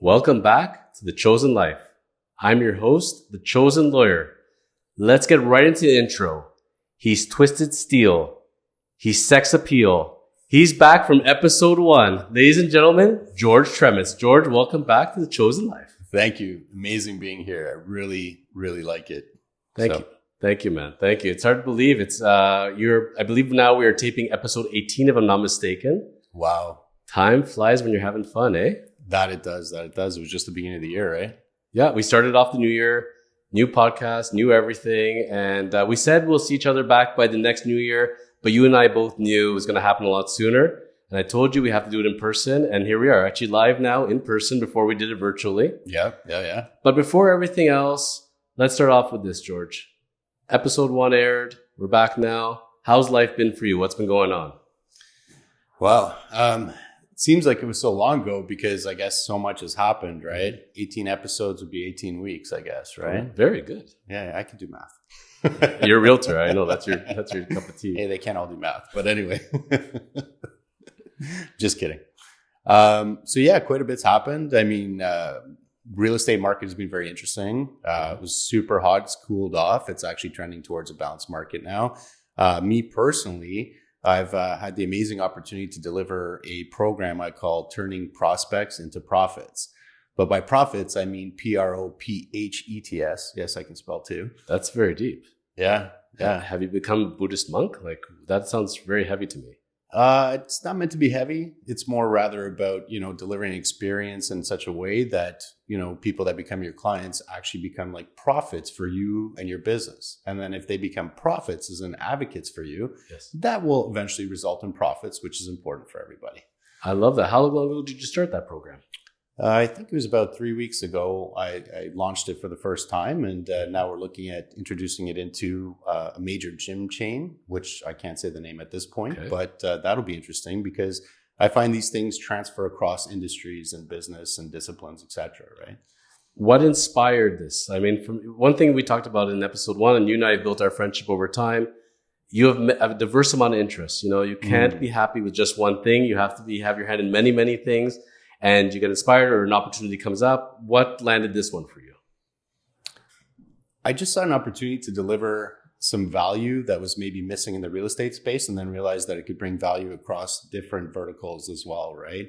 Welcome back to The Chosen Life. I'm your host, The Chosen Lawyer. Let's get right into the intro. He's twisted steel. He's sex appeal. He's back from episode 1. Ladies and gentlemen, George Tremis. George, welcome back to The Chosen Life. Thank you. Amazing being here. I really like it. Thank you. Thank you, man. Thank you. It's hard to believe. I believe now we are taping episode 18, if I'm not mistaken. Wow. Time flies when you're having fun, eh? That it does. It was just the beginning of the year, right? Yeah, we started off the new year, new podcast, new everything. And we said we'll see each other back by the next new year. But you and I both knew it was going to happen a lot sooner. And I told you we have to do it in person. And here we are, actually live now in person before we did it virtually. Yeah. But before everything else, let's start off with this, George. Episode 1 aired. We're back now. How's life been for you? What's been going on? Well, it seems like it was so long ago because I guess so much has happened, right? 18 episodes would be 18 weeks, I guess, right? Very good. Yeah, I can do math. You're a realtor. I know that's your cup of tea. Hey, they can't all do math, but anyway, just kidding. So yeah, quite a bit's happened. I mean, real estate market has been very interesting. It was super hot. It's cooled off. It's actually trending towards a balanced market now. Me personally, I've had the amazing opportunity to deliver a program I call Turning Prospects into Profits. But by profits, I mean Prophets. Yes, I can spell too. That's very deep. Yeah. Have you become a Buddhist monk? Like, that sounds very heavy to me. It's not meant to be heavy. It's more rather about, delivering experience in such a way that, people that become your clients actually become like profits for you and your business. And then if they become profits as in advocates for you, yes, that will eventually result in profits, which is important for everybody. I love that. How long ago did you start that program? I think it was about 3 weeks ago. I launched it for the first time, and now we're looking at introducing it into a major gym chain, which I can't say the name at this point, okay, but that'll be interesting because I find these things transfer across industries and business and disciplines, etc. Right? What inspired this? I mean, from one thing we talked about in episode 1, and you and I have built our friendship over time. You have a diverse amount of interests. You can't be happy with just one thing. You have to have your hand in many, many things. And you get inspired or an opportunity comes up. What landed this one for you? I just saw an opportunity to deliver some value that was maybe missing in the real estate space, and then realized that it could bring value across different verticals as well, right?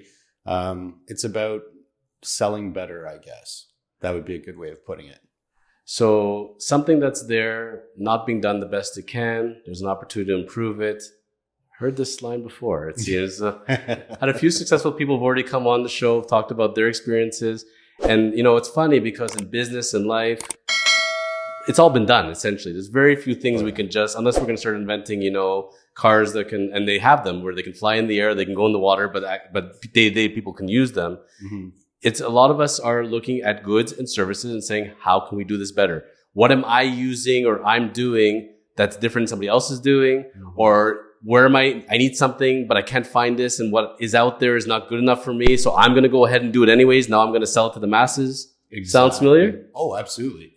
It's about selling better, I guess. That would be a good way of putting it. So something that's there, not being done the best it can, there's an opportunity to improve it. Heard this line before. It seems had a few successful people have already come on the show, talked about their experiences. And, it's funny because in business and life, it's all been done, essentially. There's very few things we can unless we're going to start inventing, cars that can, and they have them where they can fly in the air, they can go in the water, but day-to-day people can use them. Mm-hmm. It's a lot of us are looking at goods and services and saying, how can we do this better? What am I using or I'm doing that's different than somebody else is doing? Mm-hmm. Or where am I need something, but I can't find this, and what is out there is not good enough for me. So I'm going to go ahead and do it anyways. Now I'm going to sell it to the masses. Exactly. Sounds familiar? Oh, absolutely.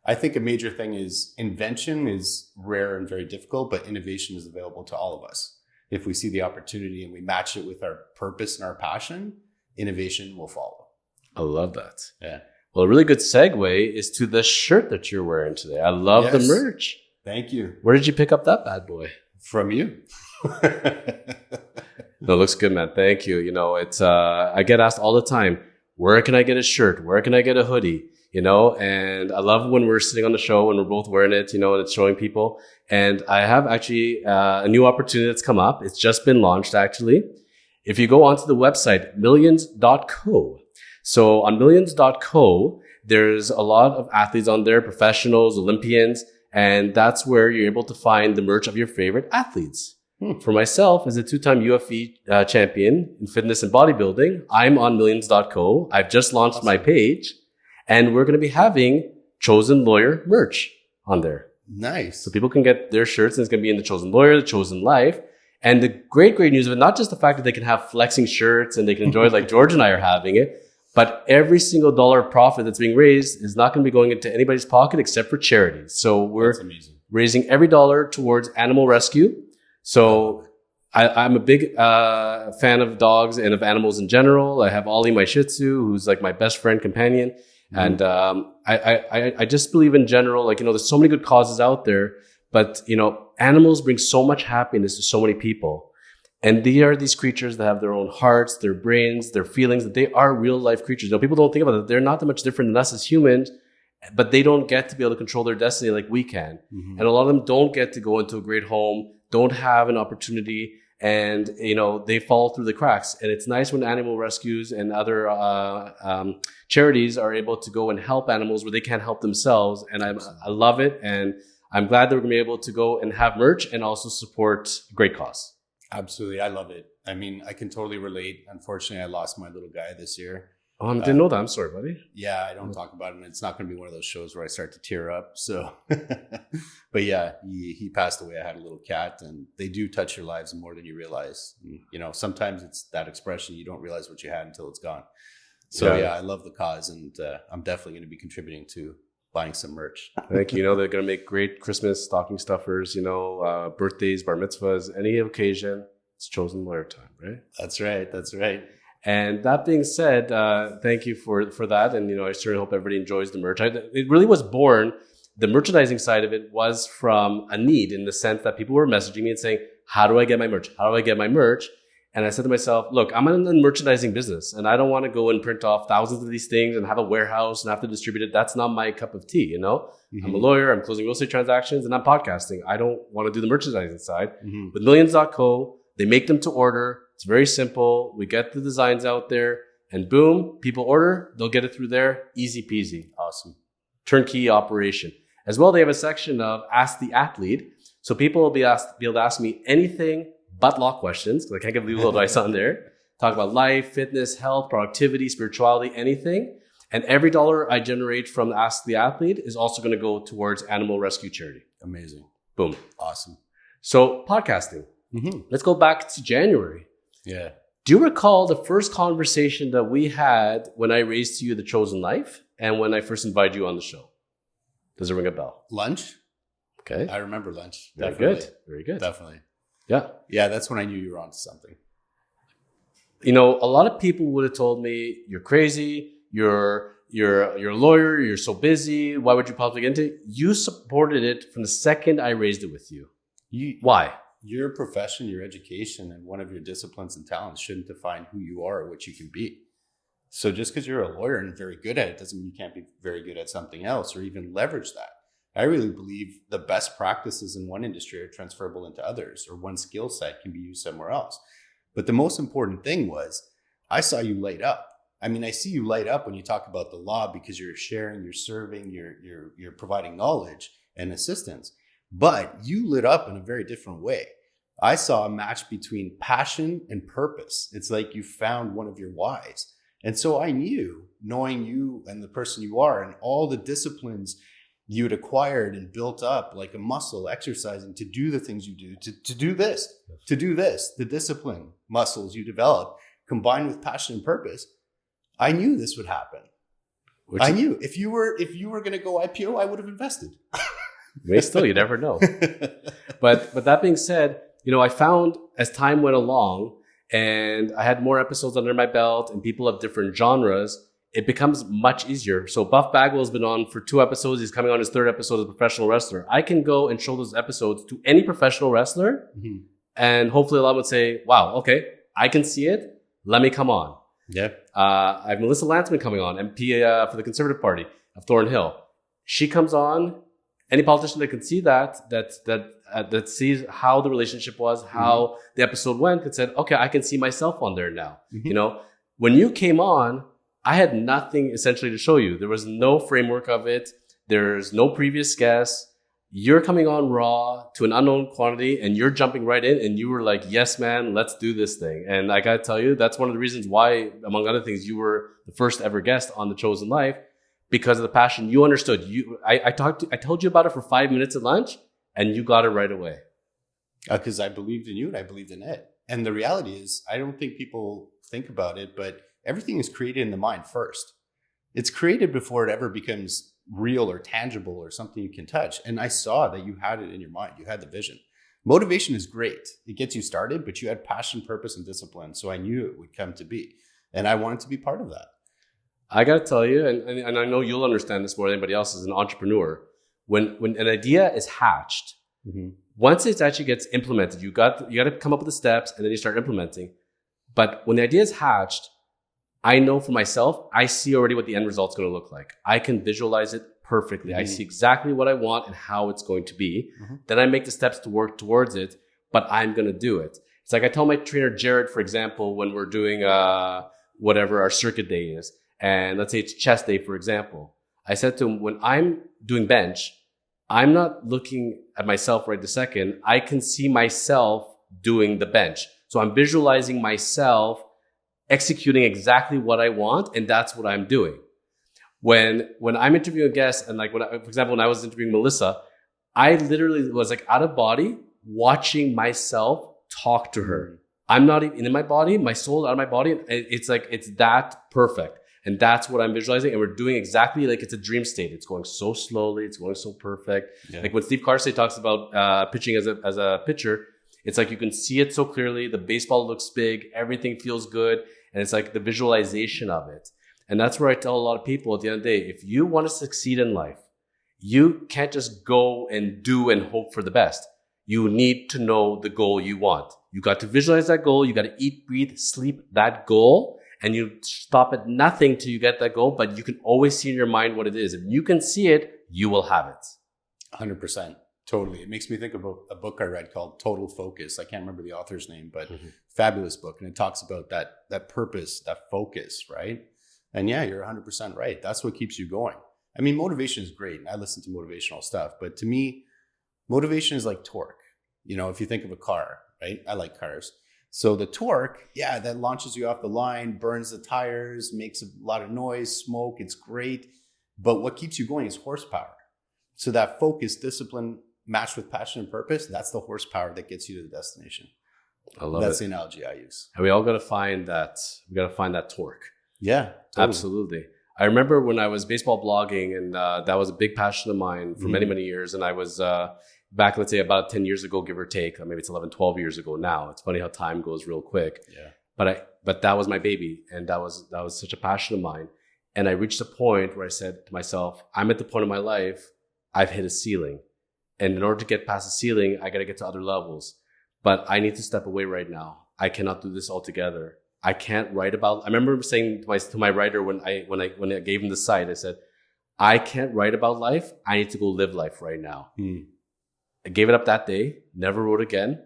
I think a major thing is invention is rare and very difficult, but innovation is available to all of us. If we see the opportunity and we match it with our purpose and our passion, innovation will follow. I love that. Yeah. Well, a really good segue is to the shirt that you're wearing today. I love the merch. Thank you. Where did you pick up that bad boy? From you. No, it looks good, man. Thank you. It's I get asked all the time, where can I get a shirt? Where can I get a hoodie? And I love when we're sitting on the show and we're both wearing it, and it's showing people. And I have actually a new opportunity that's come up. It's just been launched, actually. If you go onto the website, millions.co. So on millions.co, there's a lot of athletes on there, professionals, Olympians. And that's where you're able to find the merch of your favorite athletes. For myself, as a 2-time UFC champion in fitness and bodybuilding, I'm on millions.co. I've just launched my page, and we're going to be having Chosen Lawyer merch on there. Nice. So people can get their shirts, and it's going to be in the Chosen Lawyer, the Chosen Life. And the great news of it, not just the fact that they can have flexing shirts and they can enjoy it like George and I are having it, but every single dollar of profit that's being raised is not going to be going into anybody's pocket except for charities. So we're raising every dollar towards animal rescue. So I'm a big fan of dogs and of animals in general. I have Ollie, my Shih Tzu, who's like my best friend companion. And I just believe in general, like, there's so many good causes out there, but, animals bring so much happiness to so many people. And they are these creatures that have their own hearts, their brains, their feelings, that they are real life creatures. People don't think about it. They're not that much different than us as humans, but they don't get to be able to control their destiny like we can. And a lot of them don't get to go into a great home, don't have an opportunity, and they fall through the cracks. And it's nice when animal rescues and other charities are able to go and help animals where they can't help themselves. And I love it, and I'm glad that we're gonna be able to go and have merch and also support a great cause. Absolutely, I love it. I mean, I can totally relate. Unfortunately, I lost my little guy this year. Oh, I didn't know that. I'm sorry, buddy. Yeah, I don't talk about it. And it's not going to be one of those shows where I start to tear up. So, but yeah, he passed away. I had a little cat, and they do touch your lives more than you realize. And, sometimes it's that expression, you don't realize what you had until it's gone. So yeah, I love the cause, and I'm definitely going to be contributing to buying some merch. Thank you. They're going to make great Christmas stocking stuffers, birthdays, bar mitzvahs, any occasion. It's chosen lawyer time, right? That's right. That's right. And that being said, thank you for that. And, I certainly hope everybody enjoys the merch. It really was born, the merchandising side of it was from a need, in the sense that people were messaging me and saying, how do I get my merch? How do I get my merch? And I said to myself, look, I'm in the merchandising business, and I don't want to go and print off thousands of these things and have a warehouse and have to distribute it. That's not my cup of tea, I'm a lawyer. I'm closing real estate transactions, and I'm podcasting. I don't want to do the merchandising side. With Millions.co, they make them to order. It's very simple. We get the designs out there, and boom, people order. They'll get it through there. Easy peasy. Awesome. Turnkey operation. As well, they have a section of Ask the Athlete. So people will be able to ask me anything but law questions, because I can't give legal advice on there. Talk about life, fitness, health, productivity, spirituality, anything. And every dollar I generate from Ask the Athlete is also going to go towards animal rescue charity. Amazing. Boom. Awesome. So podcasting. Let's go back to January. Yeah. Do you recall the first conversation that we had when I raised to you The Chosen Life and when I first invited you on the show? Does it ring a bell? Lunch? Okay. I remember lunch. Very Definitely. good. Very good. Definitely. Yeah. Yeah, that's when I knew you were onto something. A lot of people would have told me, you're crazy, you're a lawyer, you're so busy, why would you possibly get into it? You supported it from the second I raised it with you. Why? Your profession, your education, and one of your disciplines and talents shouldn't define who you are or what you can be. So just because you're a lawyer and very good at it doesn't mean you can't be very good at something else or even leverage that. I really believe the best practices in one industry are transferable into others, or one skill set can be used somewhere else. But the most important thing was, I saw you light up. I mean, I see you light up when you talk about the law, because you're sharing, you're serving, you're providing knowledge and assistance. But you lit up in a very different way. I saw a match between passion and purpose. It's like you found one of your whys. And so I knew, knowing you and the person you are and all the disciplines you'd acquired and built up like a muscle, exercising to do the things you do, to do this, the discipline muscles you develop combined with passion and purpose. I knew this would happen. I knew if you were going to go IPO, I would have invested. May still, you never know. But that being said, I found as time went along and I had more episodes under my belt and people of different genres, it becomes much easier. So Buff Bagwell has been on for 2 episodes. He's coming on his 3rd episode as a professional wrestler. I can go and show those episodes to any professional wrestler, and hopefully a lot would say, wow, okay, I can see it. Let me come on. Yeah. I have Melissa Lantzman coming on, MP for the Conservative Party of Thornhill. She comes on. Any politician that can see that sees how the relationship was, how the episode went, and said, okay, I can see myself on there now. When you came on, I had nothing essentially to show you. There was no framework of it. There's no previous guests. You're coming on raw to an unknown quantity and you're jumping right in, and you were like, yes, man, let's do this thing. And I got to tell you, that's one of the reasons why, among other things, you were the first ever guest on The Chosen Life, because of the passion. You understood. I told you about it for 5 minutes at lunch and you got it right away. Because I believed in you and I believed in it. And the reality is, I don't think people think about it, but everything is created in the mind first. It's created before it ever becomes real or tangible or something you can touch. And I saw that you had it in your mind. You had the vision. Motivation is great. It gets you started, but you had passion, purpose, and discipline. So I knew it would come to be. And I wanted to be part of that. I got to tell you, and I know you'll understand this more than anybody else as an entrepreneur, when an idea is hatched, once it actually gets implemented, you got to come up with the steps and then you start implementing. But when the idea is hatched, I know for myself, I see already what the end result's going to look like. I can visualize it perfectly. I see exactly what I want and how it's going to be. Then I make the steps to work towards it, but I'm going to do it. It's like I tell my trainer, Jared, for example, when we're doing whatever our circuit day is, and let's say it's chest day, for example, I said to him, when I'm doing bench, I'm not looking at myself right this second. I can see myself doing the bench. So I'm visualizing myself executing exactly what I want, and that's what I'm doing. When I'm interviewing a guest, and like for example, when I was interviewing Melissa, I literally was like out of body watching myself talk to her. I'm not even in my body, my soul's out of my body. It's like, it's that perfect. And that's what I'm visualizing. And we're doing exactly like it's a dream state. It's going so slowly. It's going so perfect. Yeah. Like when Steve Carsey talks about pitching as a pitcher, it's like you can see it so clearly. The baseball looks big. Everything feels good. And it's like the visualization of it. And that's where I tell a lot of people at the end of the day, if you want to succeed in life, you can't just go and do and hope for the best. You need to know the goal you want. You got to visualize that goal. You got to eat, breathe, sleep that goal. And you stop at nothing till you get that goal, but you can always see in your mind what it is. If you can see it, you will have it. 100%. Totally. It makes me think of a book I read called Total Focus. I can't remember the author's name, but fabulous book. And it talks about that purpose, that focus, right? And yeah, you're 100% right. That's what keeps you going. I mean, motivation is great. I listen to motivational stuff, but to me, motivation is like torque. You know, if you think of a car, right? I like cars. So the torque, yeah, that launches you off the line, burns the tires, makes a lot of noise, smoke. It's great. But what keeps you going is horsepower. So that focus, discipline, matched with passion and purpose, that's the horsepower that gets you to the destination. I love That's it. the analogy I use. And we all got to find that. We got to find that torque. Yeah, totally. Absolutely. I remember when I was baseball blogging, and that was a big passion of mine for many, many years. And I was back, let's say about 10 years ago, give or take, or maybe it's 11, 12 years ago now. It's funny how time goes real quick. Yeah. But that was my baby. And that was such a passion of mine. And I reached a point where I said to myself, I'm at the point of my life, I've hit a ceiling. And in order to get past the ceiling, I got to get to other levels. But I need to step away right now. I cannot do this altogether. I can't write about. I remember saying to my writer when I gave him the site, I said, I can't write about life. I need to go live life right now. I gave it up that day. Never wrote again.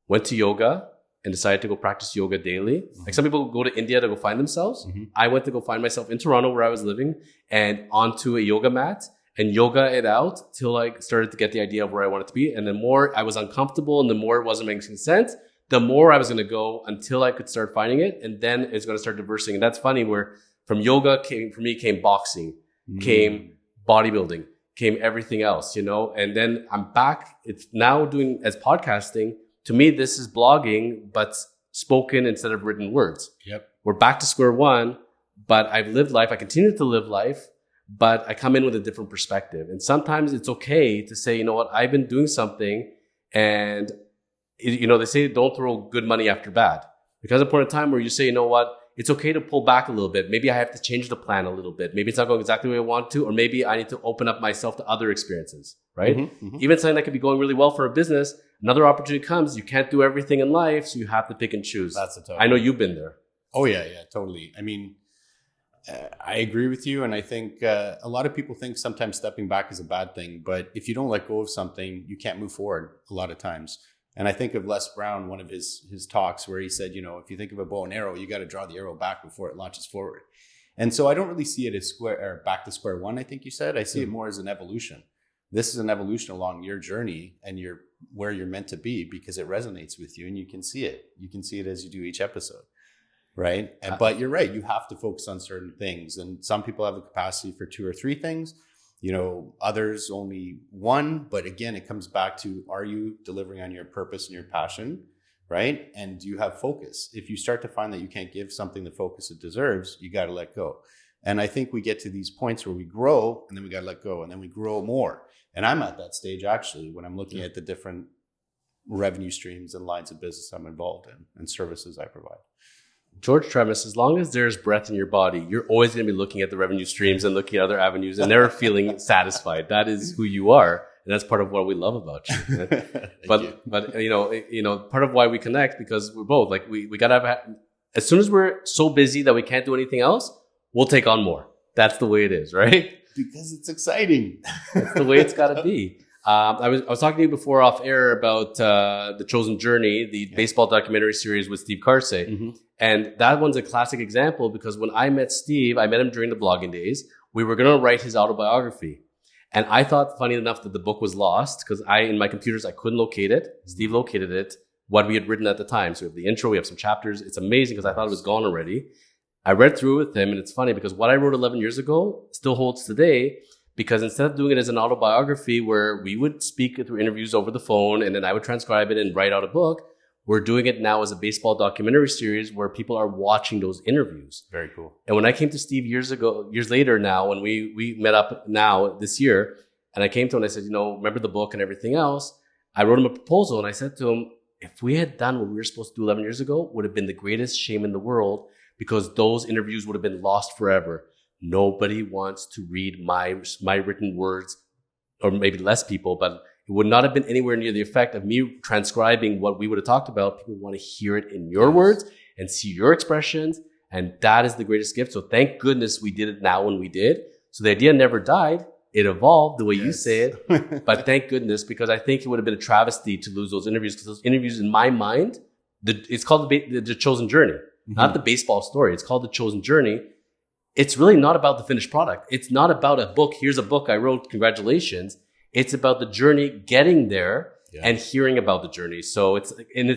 Went to yoga and decided to go practice yoga daily. Like some people go to India to go find themselves. I went to go find myself in Toronto where I was living and onto a yoga mat and yoga it out till I started to get the idea of where I wanted to be. And the more I was uncomfortable and the more it wasn't making sense, the more I was going to go until I could start finding it. And then it's going to start diversing. And that's funny where from yoga came boxing, came bodybuilding, came everything else, you know? And then I'm back. It's now doing as podcasting. To me, this is blogging, but spoken instead of written words. Yep. We're back to square one, but I've lived life. I continue to live life, but I come in with a different perspective. And sometimes it's okay to say, you know what, I've been doing something and you know, they say don't throw good money after bad. Because at a point in time where you say, you know what, it's okay to pull back a little bit. Maybe I have to change the plan a little bit. Maybe it's not going exactly the way I want to, or maybe I need to open up myself to other experiences, right? Even something that could be going really well for a business, another opportunity comes. You can't do everything in life, so you have to pick and choose. That's a tough. I know you've been there. Oh yeah, totally. I mean, I agree with you. And I think a lot of people think sometimes stepping back is a bad thing, but if you don't let go of something, you can't move forward a lot of times. And I think of Les Brown, one of his talks where he said, you know, if you think of a bow and arrow, you got to draw the arrow back before it launches forward. And so I don't really see it as back to square one, I think you said. I see it more as an evolution. This is an evolution along your journey and where you're meant to be because it resonates with you and you can see it. You can see it as you do each episode, right? But you're right. You have to focus on certain things. And some people have the capacity for 2 or 3 things. You know, others only 1, but again, it comes back to, are you delivering on your purpose and your passion, right? And do you have focus? If you start to find that you can't give something the focus it deserves, you got to let go. And I think we get to these points where we grow and then we got to let go and then we grow more. And I'm at that stage actually, when I'm looking at the different revenue streams and lines of business I'm involved in and services I provide. George Tremis, as long as there's breath in your body, you're always going to be looking at the revenue streams and looking at other avenues and never feeling satisfied. That is who you are. And that's part of what we love about you. But you know, part of why we connect, because we're both like, we got to have, as soon as we're so busy that we can't do anything else, we'll take on more. That's the way it is, right? Because it's exciting. That's the way it's got to be. I was talking to you before off air about The Chosen Journey, the baseball documentary series with Steve Carsey. Mm-hmm. And that one's a classic example because when I met Steve, I met him during the blogging days. We were going to write his autobiography. And I thought, funny enough, that the book was lost because in my computers, I couldn't locate it. Steve located it, what we had written at the time. So we have the intro, we have some chapters. It's amazing because I thought it was gone already. I read through it with him, and it's funny because what I wrote 11 years ago still holds today. Because instead of doing it as an autobiography where we would speak through interviews over the phone and then I would transcribe it and write out a book, we're doing it now as a baseball documentary series where people are watching those interviews. Very cool. And when I came to Steve years later now, when we met up now this year, and I came to him and I said, you know, remember the book and everything else? I wrote him a proposal and I said to him, if we had done what we were supposed to do 11 years ago, would have been the greatest shame in the world because those interviews would have been lost forever. Nobody wants to read my written words, or maybe less people, but it would not have been anywhere near the effect of me transcribing what we would have talked about. People want to hear it in your words and see your expressions. And that is the greatest gift. So thank goodness we did it now when we did. So the idea never died. It evolved the way you say it. But thank goodness, because I think it would have been a travesty to lose those interviews, because those interviews in my mind, it's called the Chosen Journey, not the baseball story. It's called The Chosen Journey. It's really not about the finished product. It's not about a book. Here's a book I wrote. Congratulations. It's about the journey getting there and hearing about the journey. So it's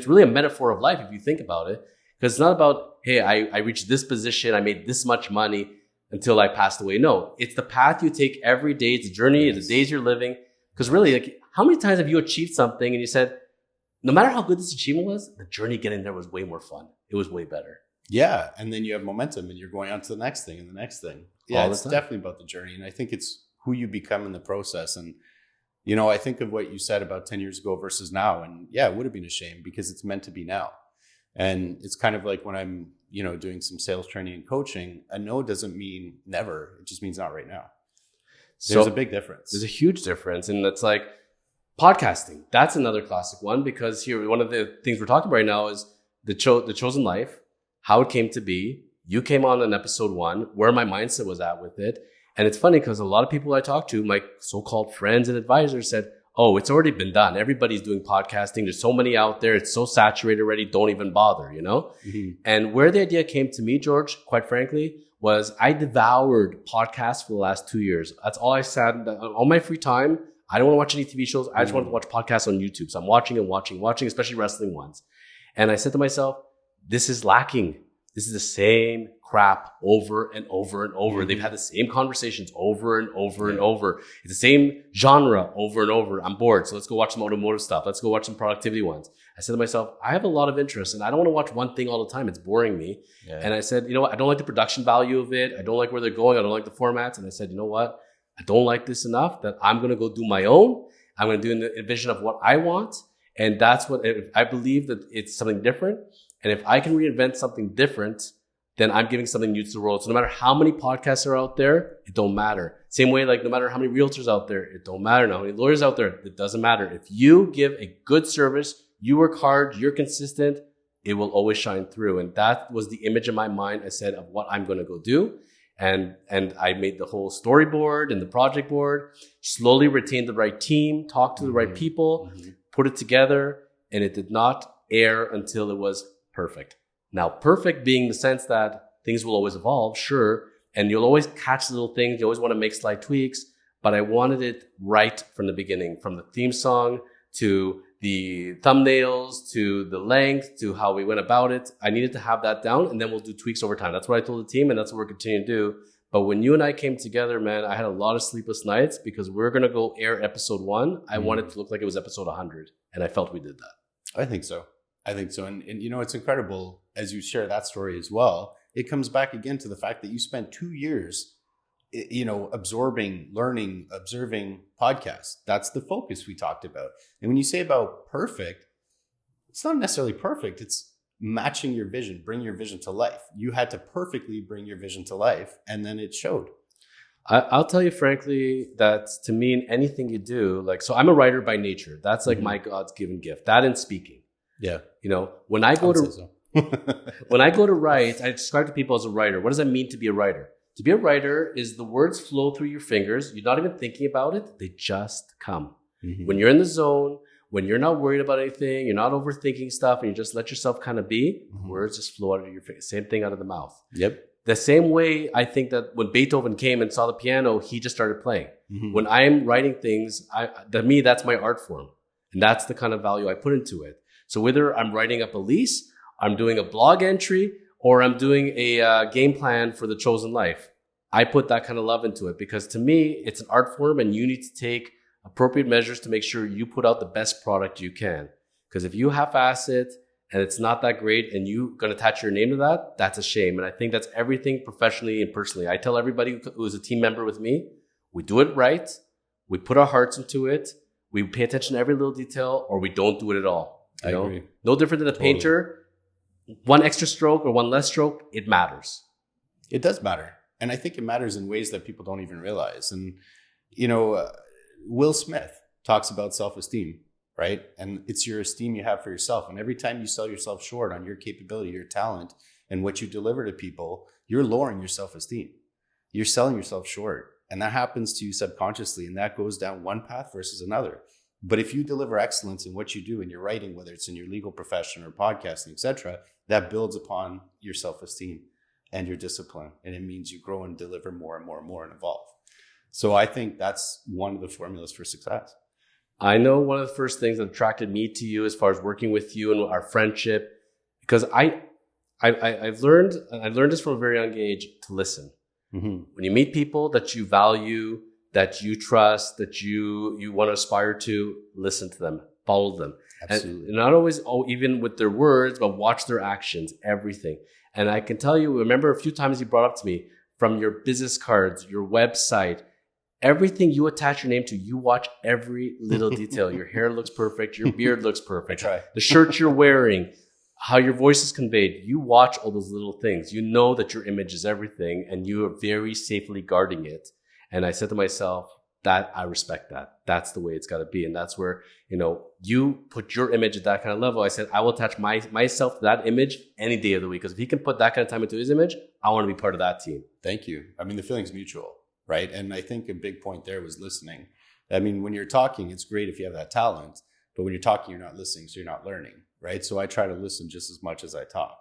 really a metaphor of life if you think about it, because it's not about, hey, I reached this position. I made this much money until I passed away. No, it's the path you take every day. It's the journey. It's the days you're living. Because really, like, how many times have you achieved something and you said, no matter how good this achievement was, the journey getting there was way more fun. It was way better. Yeah. And then you have momentum and you're going on to the next thing and the next thing. Yeah, it's definitely about the journey. And I think it's who you become in the process. And, you know, I think of what you said about 10 years ago versus now. And yeah, it would have been a shame because it's meant to be now. And it's kind of like when I'm, you know, doing some sales training and coaching, a no doesn't mean never. It just means not right now. There's a big difference. There's a huge difference. And it's like podcasting. That's another classic one, because here, one of the things we're talking about right now is the chosen life, how it came to be. You came on in episode 1, where my mindset was at with it. And it's funny because a lot of people I talk to, my so-called friends and advisors, said, oh, it's already been done. Everybody's doing podcasting. There's so many out there. It's so saturated already. Don't even bother, you know? Mm-hmm. And where the idea came to me, George, quite frankly, was I devoured podcasts for the last 2 years. That's all I sat, all my free time. I don't want to watch any TV shows. I just want to watch podcasts on YouTube. So I'm watching, especially wrestling ones. And I said to myself, this is lacking. This is the same crap over and over and over. Mm-hmm. They've had the same conversations over and over and over. It's the same genre over and over. I'm bored. So let's go watch some automotive stuff. Let's go watch some productivity ones. I said to myself, I have a lot of interest and I don't want to watch one thing all the time. It's boring me. Yeah. And I said, you know what? I don't like the production value of it. I don't like where they're going. I don't like the formats. And I said, you know what? I don't like this enough that I'm going to go do my own. I'm going to do a vision of what I want. And that's what I believe, that it's something different. And if I can reinvent something different, then I'm giving something new to the world. So no matter how many podcasts are out there, it don't matter. Same way, like no matter how many realtors out there, it don't matter. No, how many lawyers out there, it doesn't matter. If you give a good service, you work hard, you're consistent, it will always shine through. And that was the image in my mind, I said, of what I'm going to go do. And I made the whole storyboard and the project board, slowly retained the right team, talked to the right people, put it together, and it did not air until it was perfect. Now, perfect being the sense that things will always evolve, sure, and you'll always catch little things. You always want to make slight tweaks, but I wanted it right from the beginning, from the theme song to the thumbnails to the length to how we went about it. I needed to have that down, and then we'll do tweaks over time. That's what I told the team, and that's what we're continuing to do. But when you and I came together, man, I had a lot of sleepless nights because we're going to go air episode 1. I wanted it to look like it was episode 100, and I felt we did that. I think so. And you know, it's incredible as you share that story as well. It comes back again to the fact that you spent 2 years, you know, absorbing, learning, observing podcasts. That's the focus we talked about. And when you say about perfect, it's not necessarily perfect. It's matching your vision, bring your vision to life. You had to perfectly bring your vision to life, and then it showed. I'll tell you frankly that to me, in anything you do, like, so I'm a writer by nature. That's like my God's given gift. That and speaking. Yeah. You know, when I go to write, I describe to people as a writer. What does that mean to be a writer? To be a writer is the words flow through your fingers. You're not even thinking about it. They just come. When you're in the zone, when you're not worried about anything, you're not overthinking stuff, and you just let yourself kind of be, words just flow out of your face. Same thing out of the mouth. Yep. The same way I think that when Beethoven came and saw the piano, he just started playing. When I'm writing things, to me, that's my art form. And that's the kind of value I put into it. So whether I'm writing up a lease, I'm doing a blog entry, or I'm doing a game plan for the chosen life, I put that kind of love into it, because to me, it's an art form, and you need to take appropriate measures to make sure you put out the best product you can. Because if you half-ass it and it's not that great and you're going to attach your name to that, that's a shame. And I think that's everything professionally and personally. I tell everybody who's a team member with me, we do it right. We put our hearts into it. We pay attention to every little detail, or we don't do it at all. I agree. No different than a painter. One extra stroke or one less stroke, it matters. It does matter. And I think it matters in ways that people don't even realize. And, you know, Will Smith talks about self-esteem, right? And it's your esteem you have for yourself. And every time you sell yourself short on your capability, your talent, and what you deliver to people, you're lowering your self-esteem. You're selling yourself short. And that happens to you subconsciously. And that goes down one path versus another. But if you deliver excellence in what you do in your writing, whether it's in your legal profession or podcasting, etc., that builds upon your self-esteem and your discipline. And it means you grow and deliver more and more and more and evolve. So I think that's one of the formulas for success. I know one of the first things that attracted me to you as far as working with you and our friendship, because I've learned this from a very young age, to listen. When you meet people that you value, that you trust, that you want to aspire to, listen to them, follow them. Absolutely. And not always even with their words, but watch their actions, everything. And I can tell you, remember a few times you brought up to me, from your business cards, your website, everything you attach your name to, you watch every little detail. Your hair looks perfect. Your beard looks perfect. The shirt you're wearing, how your voice is conveyed. You watch all those little things. You know that your image is everything, and you are very safely guarding it. And I said to myself, that I respect that. That's the way it's got to be. And that's where, you know, you put your image at that kind of level. I said, I will attach myself to that image any day of the week. Because if he can put that kind of time into his image, I want to be part of that team. Thank you. I mean, the feeling's mutual, right? And I think a big point there was listening. I mean, when you're talking, it's great if you have that talent. But when you're talking, you're not listening, so you're not learning, right? So I try to listen just as much as I talk.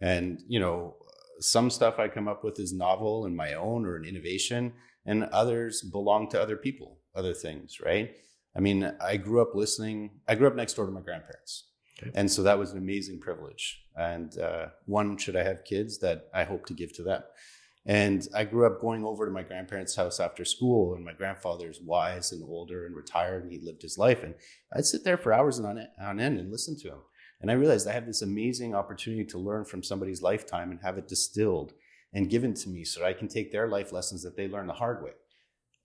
And, you know, some stuff I come up with is novel and my own or an innovation, and others belong to other people, other things, right? I mean, I grew up next door to my grandparents. Okay. And so that was an amazing privilege. And one, should I have kids, that I hope to give to them. And I grew up going over to my grandparents' house after school, and my grandfather's wise and older and retired, and he lived his life. And I'd sit there for hours on end and listen to him. And I realized I have this amazing opportunity to learn from somebody's lifetime and have it distilled and given to me so that I can take their life lessons that they learned the hard way.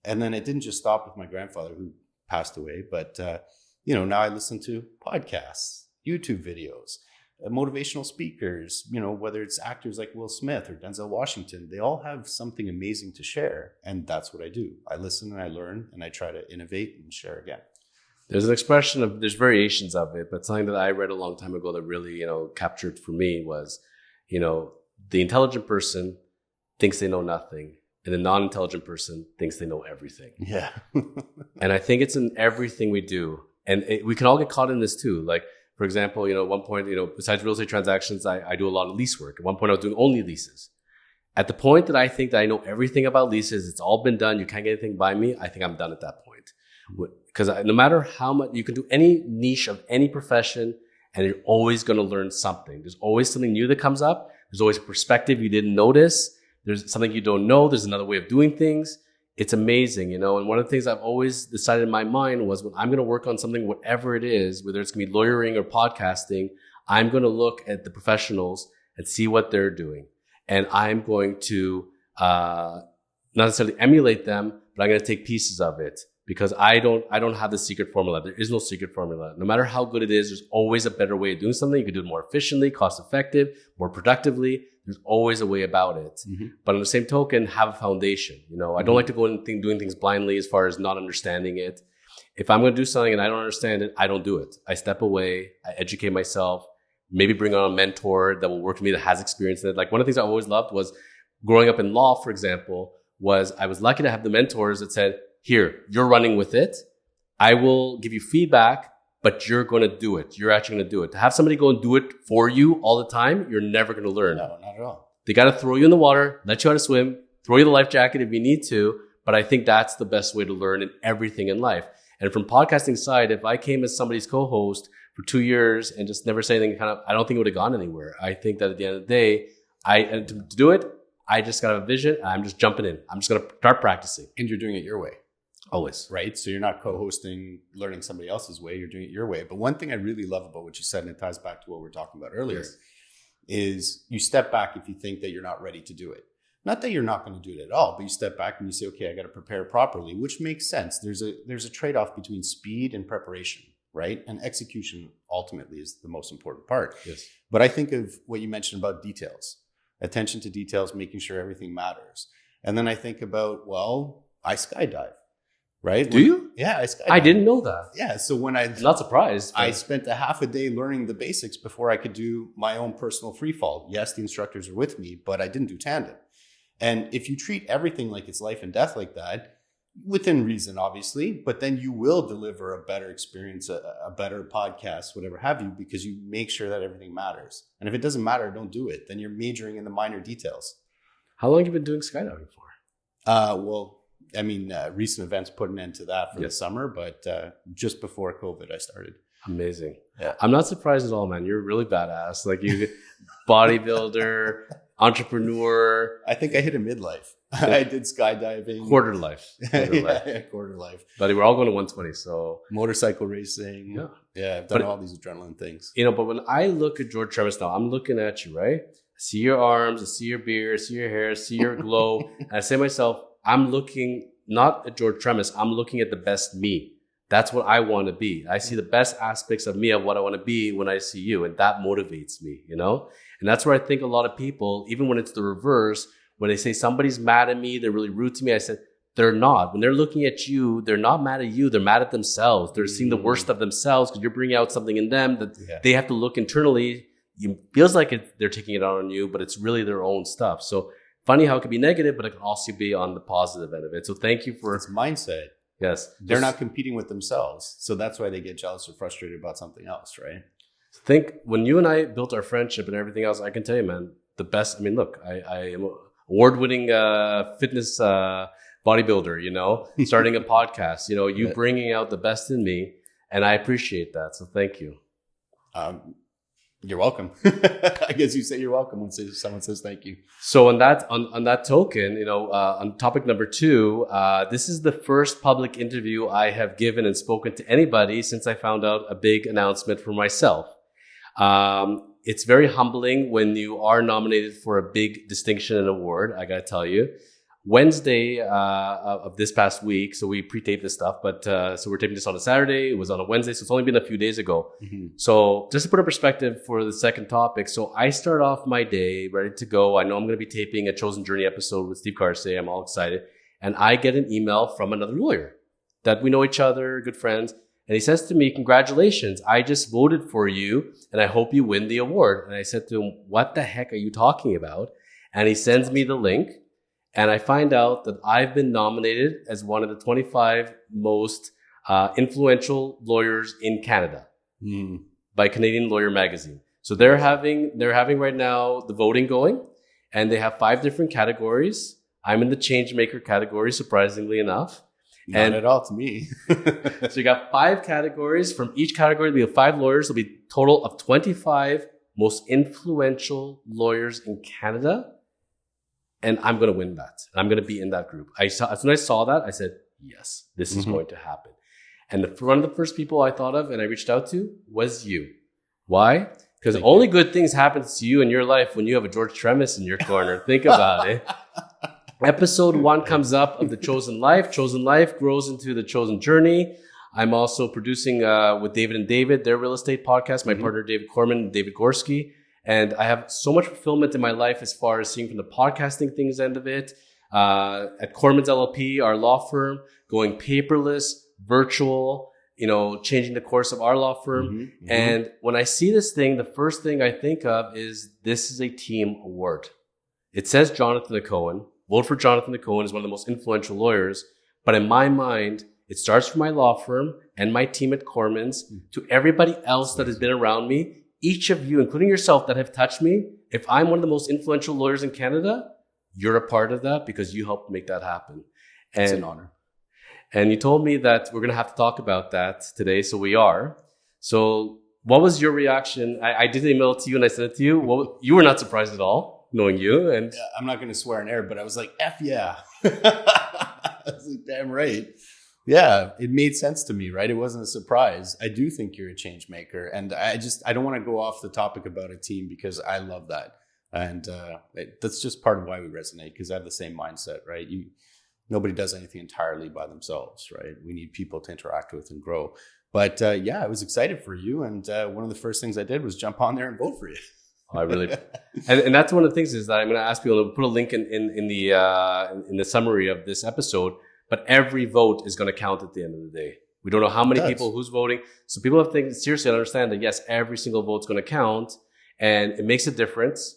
And then it didn't just stop with my grandfather, who passed away, but you know, now I listen to podcasts, YouTube videos, motivational speakers, you know, whether it's actors like Will Smith or Denzel Washington, they all have something amazing to share. And that's what I do. I listen and I learn, and I try to innovate and share again. There's an expression there's variations of it, but something that I read a long time ago that really, you know, captured for me was, you know, the intelligent person thinks they know nothing, and the non-intelligent person thinks they know everything. Yeah. And I think it's in everything we do. And we can all get caught in this too. Like, for example, you know, at one point, you know, besides real estate transactions, I do a lot of lease work. At one point, I was doing only leases. At the point that I think that I know everything about leases, it's all been done, you can't get anything by me, I think I'm done at that point. Because no matter how much, you can do any niche of any profession, and you're always going to learn something. There's always something new that comes up. There's always a perspective you didn't notice. There's something you don't know. There's another way of doing things. It's amazing, you know. And one of the things I've always decided in my mind was, when I'm going to work on something, whatever it is, whether it's going to be lawyering or podcasting, I'm going to look at the professionals and see what they're doing. And I'm going to not necessarily emulate them, but I'm going to take pieces of it. because I don't have the secret formula. There is no secret formula. No matter how good it is, there's always a better way of doing something. You can do it more efficiently, cost effective, more productively. There's always a way about it. Mm-hmm. But on the same token, have a foundation. You know, I don't like to go in doing things blindly as far as not understanding it. If I'm going to do something and I don't understand it, I don't do it. I step away, I educate myself, maybe bring on a mentor that will work with me that has experience in it. Like one of the things I always loved was growing up in law, for example, was I was lucky to have the mentors that said, here, you're running with it. I will give you feedback, but you're going to do it. You're actually going to do it. To have somebody go and do it for you all the time, you're never going to learn. No, not at all. They got to throw you in the water, let you how to swim, throw you the life jacket if you need to. But I think that's the best way to learn in everything in life. And from podcasting side, if I came as somebody's co-host for 2 years and just never say anything, I don't think it would have gone anywhere. I think that at the end of the day, to do it, I just got a vision. And I'm just jumping in. I'm just going to start practicing. And you're doing it your way. Always. Right? So you're not co-hosting, learning somebody else's way. You're doing it your way. But one thing I really love about what you said, and it ties back to what we were talking about earlier, yes, is you step back if you think that you're not ready to do it. Not that you're not going to do it at all, but you step back and you say, okay, I got to prepare properly, which makes sense. There's a trade-off between speed and preparation, right? And execution ultimately is the most important part. Yes. But I think of what you mentioned about details, attention to details, making sure everything matters. And then I think about, well, I skydive, right? Do you? Yeah, I skydive. I didn't know that. Yeah. So when I'm not surprised. I spent a half a day learning the basics before I could do my own personal free fall. Yes, the instructors are with me, but I didn't do tandem. And if you treat everything like it's life and death like that, within reason, obviously, but then you will deliver a better experience, a better podcast, whatever have you, because you make sure that everything matters. And if it doesn't matter, don't do it. Then you're majoring in the minor details. How long have you been doing skydiving for? Well, I mean, recent events put an end to that for the summer, but just before COVID, I started. Amazing. Yeah. I'm not surprised at all, man. You're really badass. Like you bodybuilder, entrepreneur. I think I hit a midlife. I did skydiving. Quarter life. Quarter life. Buddy, we're all going to 120. So motorcycle racing. Yeah. I've done all these adrenaline things. You know, but when I look at George Tremis now, I'm looking at you, right? I see your arms, I see your beard, I see your hair, I see your glow. And I say to myself, I'm looking not at George Tremis, I'm looking at the best me. That's what I want to be. I see the best aspects of me, of what I want to be when I see you. And that motivates me, you know? And that's where I think a lot of people, even when it's the reverse, when they say somebody's mad at me, they're really rude to me, I said, they're not. When they're looking at you, they're not mad at you. They're mad at themselves. They're seeing the worst of themselves because you're bringing out something in them that they have to look internally. It feels like they're taking it out on you, but it's really their own stuff. So funny how it could be negative, but it can also be on the positive end of it. So thank you for... It's mindset. Yes. They're not competing with themselves. So that's why they get jealous or frustrated about something else, right? Think when you and I built our friendship and everything else, I can tell you, man, the best. I mean, look, I am an award-winning fitness bodybuilder, you know, starting a podcast, you know, you bringing out the best in me. And I appreciate that. So thank you. You're welcome. I guess you say you're welcome when someone says thank you. So on that token, you know, on topic number 2, this is the first public interview I have given and spoken to anybody since I found out a big announcement for myself. It's very humbling when you are nominated for a big distinction and award. I got to tell you. Wednesday of this past week, so we pre-taped this stuff, but so we're taping this on a Saturday. It was on a Wednesday, so it's only been a few days ago. Mm-hmm. So just to put in perspective for the second topic, so I start off my day ready to go. I know I'm going to be taping a Chosen Journey episode with Steve Carsey. I'm all excited. And I get an email from another lawyer that we know each other, good friends. And he says to me, congratulations, I just voted for you and I hope you win the award. And I said to him, what the heck are you talking about? And he sends me the link. And I find out that I've been nominated as one of the 25 most influential lawyers in Canada by Canadian Lawyer Magazine. So they're having right now the voting going, and they have 5 different categories. I'm in the Changemaker category, surprisingly enough. Not at all to me. So you got 5 categories. From each category, we have 5 lawyers. There'll be a total of 25 most influential lawyers in Canada. And I'm going to win that. And I'm going to be in that group. As soon as I saw that, I said, yes, this is going to happen. And one of the first people I thought of and I reached out to was you. Why? Because only good things happen to you in your life when you have a George Tremis in your corner. Think about it. Episode 1 comes up of The Chosen Life. Chosen Life grows into The Chosen Journey. I'm also producing with David and David, their real estate podcast, my partner David Korman, David Gorski. And I have so much fulfillment in my life as far as seeing from the podcasting things end of it. At Kormans LLP, our law firm, going paperless, virtual, changing the course of our law firm. And when I see this thing, the first thing I think of is this is a team award. It says Jonathan Hacohen. Vote for Jonathan Hacohen is one of the most influential lawyers. But in my mind, it starts from my law firm and my team at Kormans to everybody else that has been around me. Each of you, including yourself, that have touched me. If I'm one of the most influential lawyers in Canada, you're a part of that because you helped make that happen. It's an honor. And you told me that we're going to have to talk about that today. So we are. So what was your reaction? I did email it to you and I sent it to you. You were not surprised at all, knowing you. And yeah, I'm not going to swear in air, but I was like, F yeah. I was like, damn right. Yeah, it made sense to me, right? It wasn't a surprise. I do think you're a change maker. And I don't want to go off the topic about a team because I love that. And that's just part of why we resonate, because I have the same mindset, right? Nobody does anything entirely by themselves, right? We need people to interact with and grow. But I was excited for you. And one of the first things I did was jump on there and vote for you. I really, and that's one of the things is that I'm going to ask people to put a link in the summary of this episode. But every vote is going to count at the end of the day. We don't know how many people, who's voting. So people have to think seriously and understand that, yes, every single vote's going to count. And it makes a difference.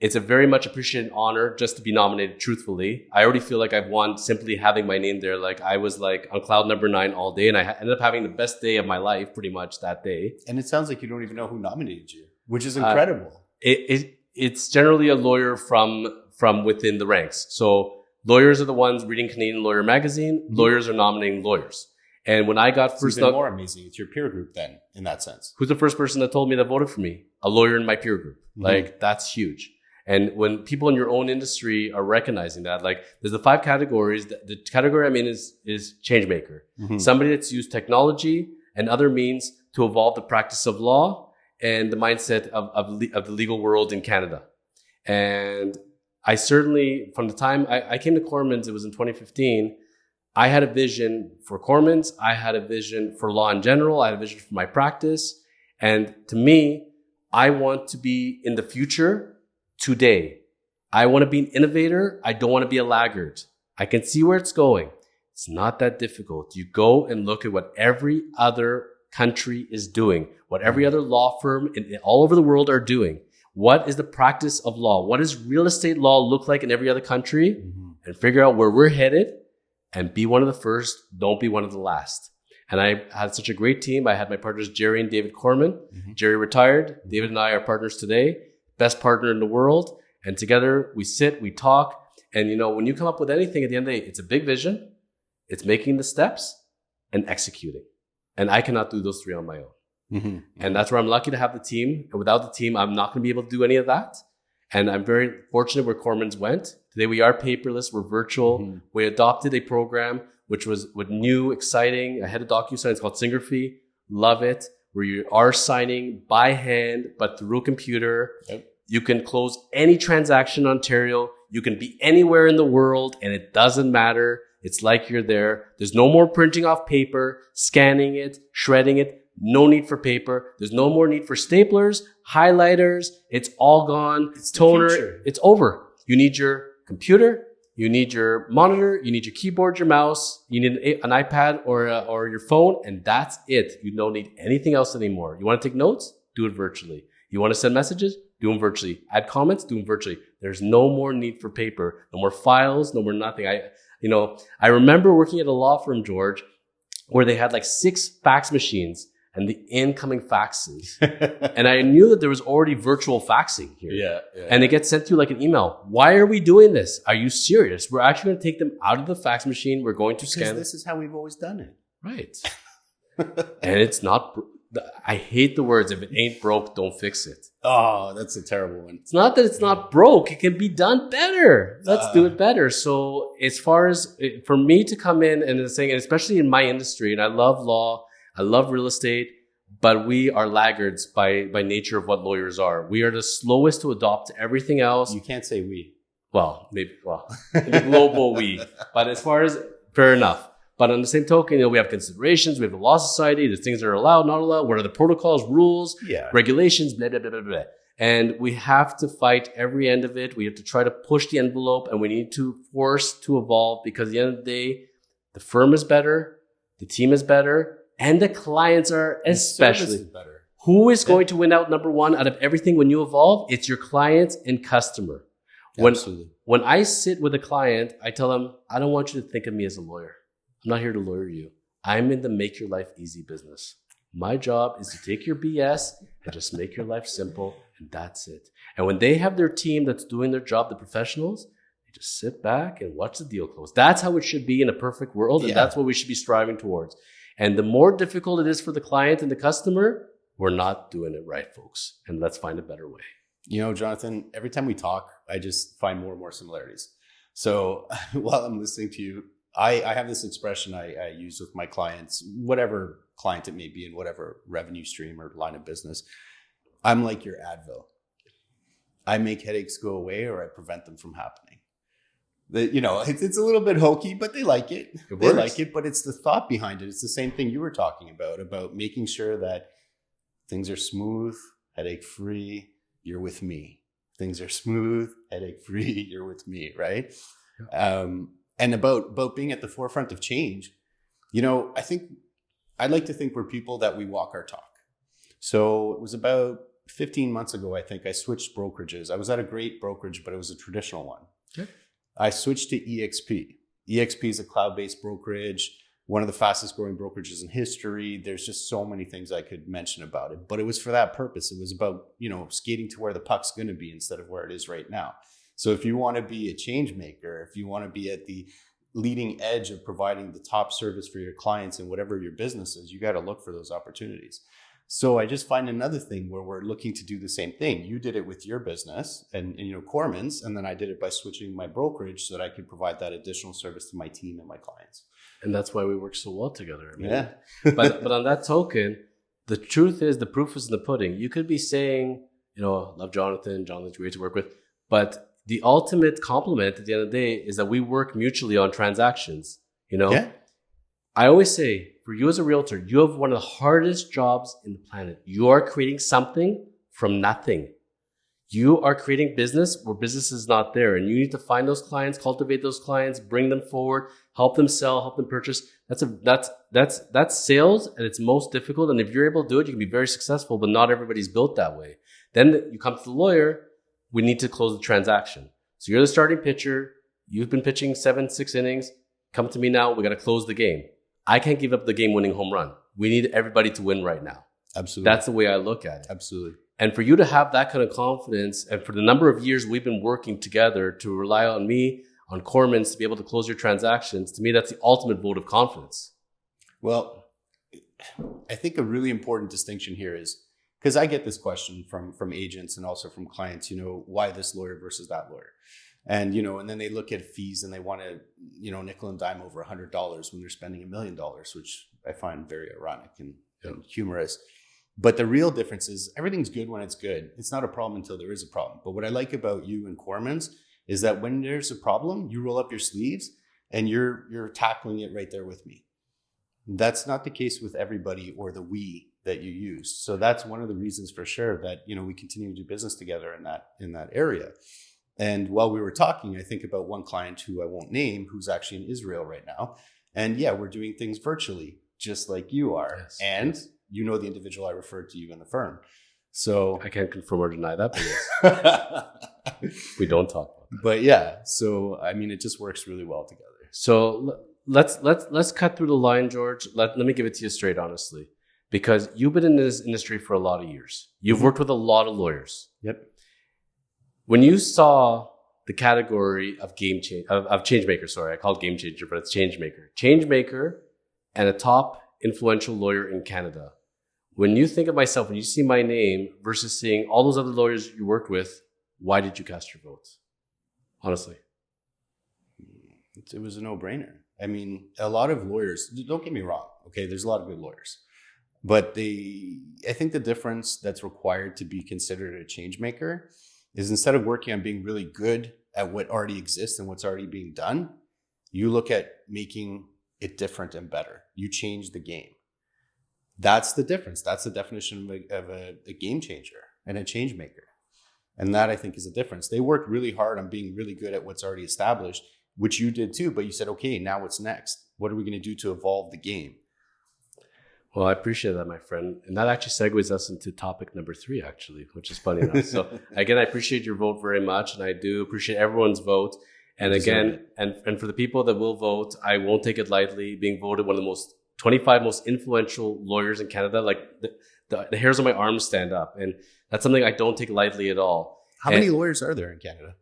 It's a very much appreciated honor just to be nominated truthfully. I already feel like I've won simply having my name there. Like I was like on cloud number 9 all day. And I ended up having the best day of my life pretty much that day. And it sounds like you don't even know who nominated you, which is incredible. It's generally a lawyer from within the ranks. So lawyers are the ones reading Canadian Lawyer magazine. Lawyers are nominating lawyers. And when I got first... It's even more amazing. It's your peer group then, in that sense. Who's the first person that told me that voted for me? A lawyer in my peer group. Like, that's huge. And when people in your own industry are recognizing that, like, there's the 5 categories. The category I'm in is Changemaker. Somebody that's used technology and other means to evolve the practice of law and the mindset of the legal world in Canada. And I certainly, from the time I came to Kormans, it was in 2015, I had a vision for Kormans. I had a vision for law in general. I had a vision for my practice. And to me, I want to be in the future today. I want to be an innovator. I don't want to be a laggard. I can see where it's going. It's not that difficult. You go and look at what every other country is doing, what every other law firm all over the world are doing. What is the practice of law? What does real estate law look like in every other country? And figure out where we're headed and be one of the first. Don't be one of the last. And I had such a great team. I had my partners, Jerry and David Korman. Jerry retired. David and I are partners today. Best partner in the world. And together we sit, we talk. And when you come up with anything at the end of the day, it's a big vision. It's making the steps and executing. And I cannot do those 3 on my own. And that's where I'm lucky to have the team. And without the team, I'm not going to be able to do any of that. And I'm very fortunate where Kormans went. Today we are paperless. We're virtual. We adopted a program which was new, exciting. I had a DocuSign. It's called Singerfee. Love it. Where you are signing by hand, but through a computer. You can close any transaction in Ontario. You can be anywhere in the world and it doesn't matter. It's like you're there. There's no more printing off paper, scanning it, shredding it. No need for paper. There's no more need for staplers, highlighters. It's all gone. It's toner. It's over. You need your computer. You need your monitor. You need your keyboard, your mouse. You need an iPad or your phone. And that's it. You don't need anything else anymore. You want to take notes? Do it virtually. You want to send messages? Do them virtually. Add comments? Do them virtually. There's no more need for paper. No more files. No more nothing. I remember working at a law firm, George, where they had like 6 fax machines and the incoming faxes. And I knew that there was already virtual faxing here. Yeah. And it gets sent to you like an email. Why are we doing this? Are you serious? We're actually going to take them out of the fax machine. We're going to scan. Because this is how we've always done it. Right. And it's not, I hate the words, if it ain't broke, don't fix it. Oh, that's a terrible one. It's not that it's not broke. It can be done better. Let's do it better. So as far as for me to come in and saying, and especially in my industry, and I love law, I love real estate, but we are laggards by nature of what lawyers are. We are the slowest to adopt everything else. You can't say we. Well, maybe, the global we. But as far as, fair enough. But on the same token, we have considerations. We have the law society. There's things that are allowed, not allowed. What are the protocols, rules, regulations, blah, blah, blah, blah, blah. And we have to fight every end of it. We have to try to push the envelope, and we need to force to evolve, because at the end of the day, the firm is better, the team is better, and the clients are especially better. Who is going to win out number one out of everything when you evolve? It's your clients and customer. When I sit with a client, I tell them, I don't want you to think of me as a lawyer. I'm not here to lawyer you. I'm in the make your life easy business. My job is to take your BS and just make your life simple, and that's it. And when they have their team that's doing their job, the professionals, they just sit back and watch the deal close. That's how it should be in a perfect world, and that's what we should be striving towards. And the more difficult it is for the client and the customer, we're not doing it right, folks. And let's find a better way. You know, Jonathan, every time we talk, I just find more and more similarities. So while I'm listening to you, I have this expression I use with my clients, whatever client it may be in whatever revenue stream or line of business. I'm like your Advil. I make headaches go away, or I prevent them from happening. It's a little bit hokey, but they like it. They like it, but it's the thought behind it. It's the same thing you were talking about making sure that things are smooth, headache free. You're with me. Things are smooth, headache free. You're with me, right? Yeah. And about being at the forefront of change, I'd like to think we're people that we walk our talk. So it was about 15 months ago, I think I switched brokerages. I was at a great brokerage, but it was a traditional one. Okay. I switched to EXP. EXP is a cloud-based brokerage, one of the fastest growing brokerages in history. There's just so many things I could mention about it, but it was for that purpose. It was about, skating to where the puck's going to be instead of where it is right now. So if you want to be a change maker, if you want to be at the leading edge of providing the top service for your clients and whatever your business is, you got to look for those opportunities. So I just find another thing where we're looking to do the same thing. You did it with your business and Kormans, and then I did it by switching my brokerage so that I could provide that additional service to my team and my clients. And that's why we work so well together. But on that token, the truth is, the proof is in the pudding. You could be saying, love Jonathan. Jonathan's great to work with, but the ultimate compliment at the end of the day is that we work mutually on transactions. I always say, for you as a realtor, you have one of the hardest jobs in the planet. You are creating something from nothing. You are creating business where business is not there, and you need to find those clients, cultivate those clients, bring them forward, help them sell, help them purchase. That's sales at its most difficult. And if you're able to do it, you can be very successful, but not everybody's built that way. Then you come to the lawyer. We need to close the transaction. So you're the starting pitcher. You've been pitching 6 innings. Come to me now. We got to close the game. I can't give up the game-winning home run. We need everybody to win right now. Absolutely. That's the way I look at it. Absolutely. And for you to have that kind of confidence, and for the number of years we've been working together to rely on me, on Kormans, to be able to close your transactions, to me, that's the ultimate vote of confidence. Well, I think a really important distinction here is, because I get this question from agents and also from clients, why this lawyer versus that lawyer? And, and then they look at fees and they want to, nickel and dime over $100 when they're spending $1 million, which I find very ironic and humorous. But the real difference is everything's good when it's good. It's not a problem until there is a problem. But what I like about you and Kormans is that when there's a problem, you roll up your sleeves and you're tackling it right there with me. That's not the case with everybody or the we that you use. So that's one of the reasons for sure that, we continue to do business together in that area. And while we were talking, I think about one client who I won't name, who's actually in Israel right now. And we're doing things virtually, just like you are. Yes. And the individual I referred to you in the firm. So I can't confirm or deny that, but yes. We don't talk about that. But so it just works really well together. So let's cut through the line, George. Let me give it to you straight, honestly, because you've been in this industry for a lot of years. You've worked with a lot of lawyers. Yep. When you saw the category of Changemaker, sorry, I call it Game Changer, but it's Changemaker, and a top influential lawyer in Canada. When you think of myself, when you see my name versus seeing all those other lawyers you worked with, why did you cast your votes? Honestly. It was a no-brainer. A lot of lawyers, don't get me wrong, okay, there's a lot of good lawyers. But I think the difference that's required to be considered a change maker is instead of working on being really good at what already exists and what's already being done. You look at making it different and better. You change the game. That's the difference. That's the definition of a game changer and a change maker. And that, I think, is a difference. They worked really hard on being really good at what's already established, which you did too. But you said, okay, now what's next? What are we going to do to evolve the game? Well, I appreciate that, my friend. And that actually segues us into topic number 3, actually, which is funny enough. So again, I appreciate your vote very much. And I do appreciate everyone's vote. And again, and for the people that will vote, I won't take it lightly. Being voted one of the 25 most influential lawyers in Canada, like the hairs on my arms stand up. And that's something I don't take lightly at all. How many lawyers are there in Canada?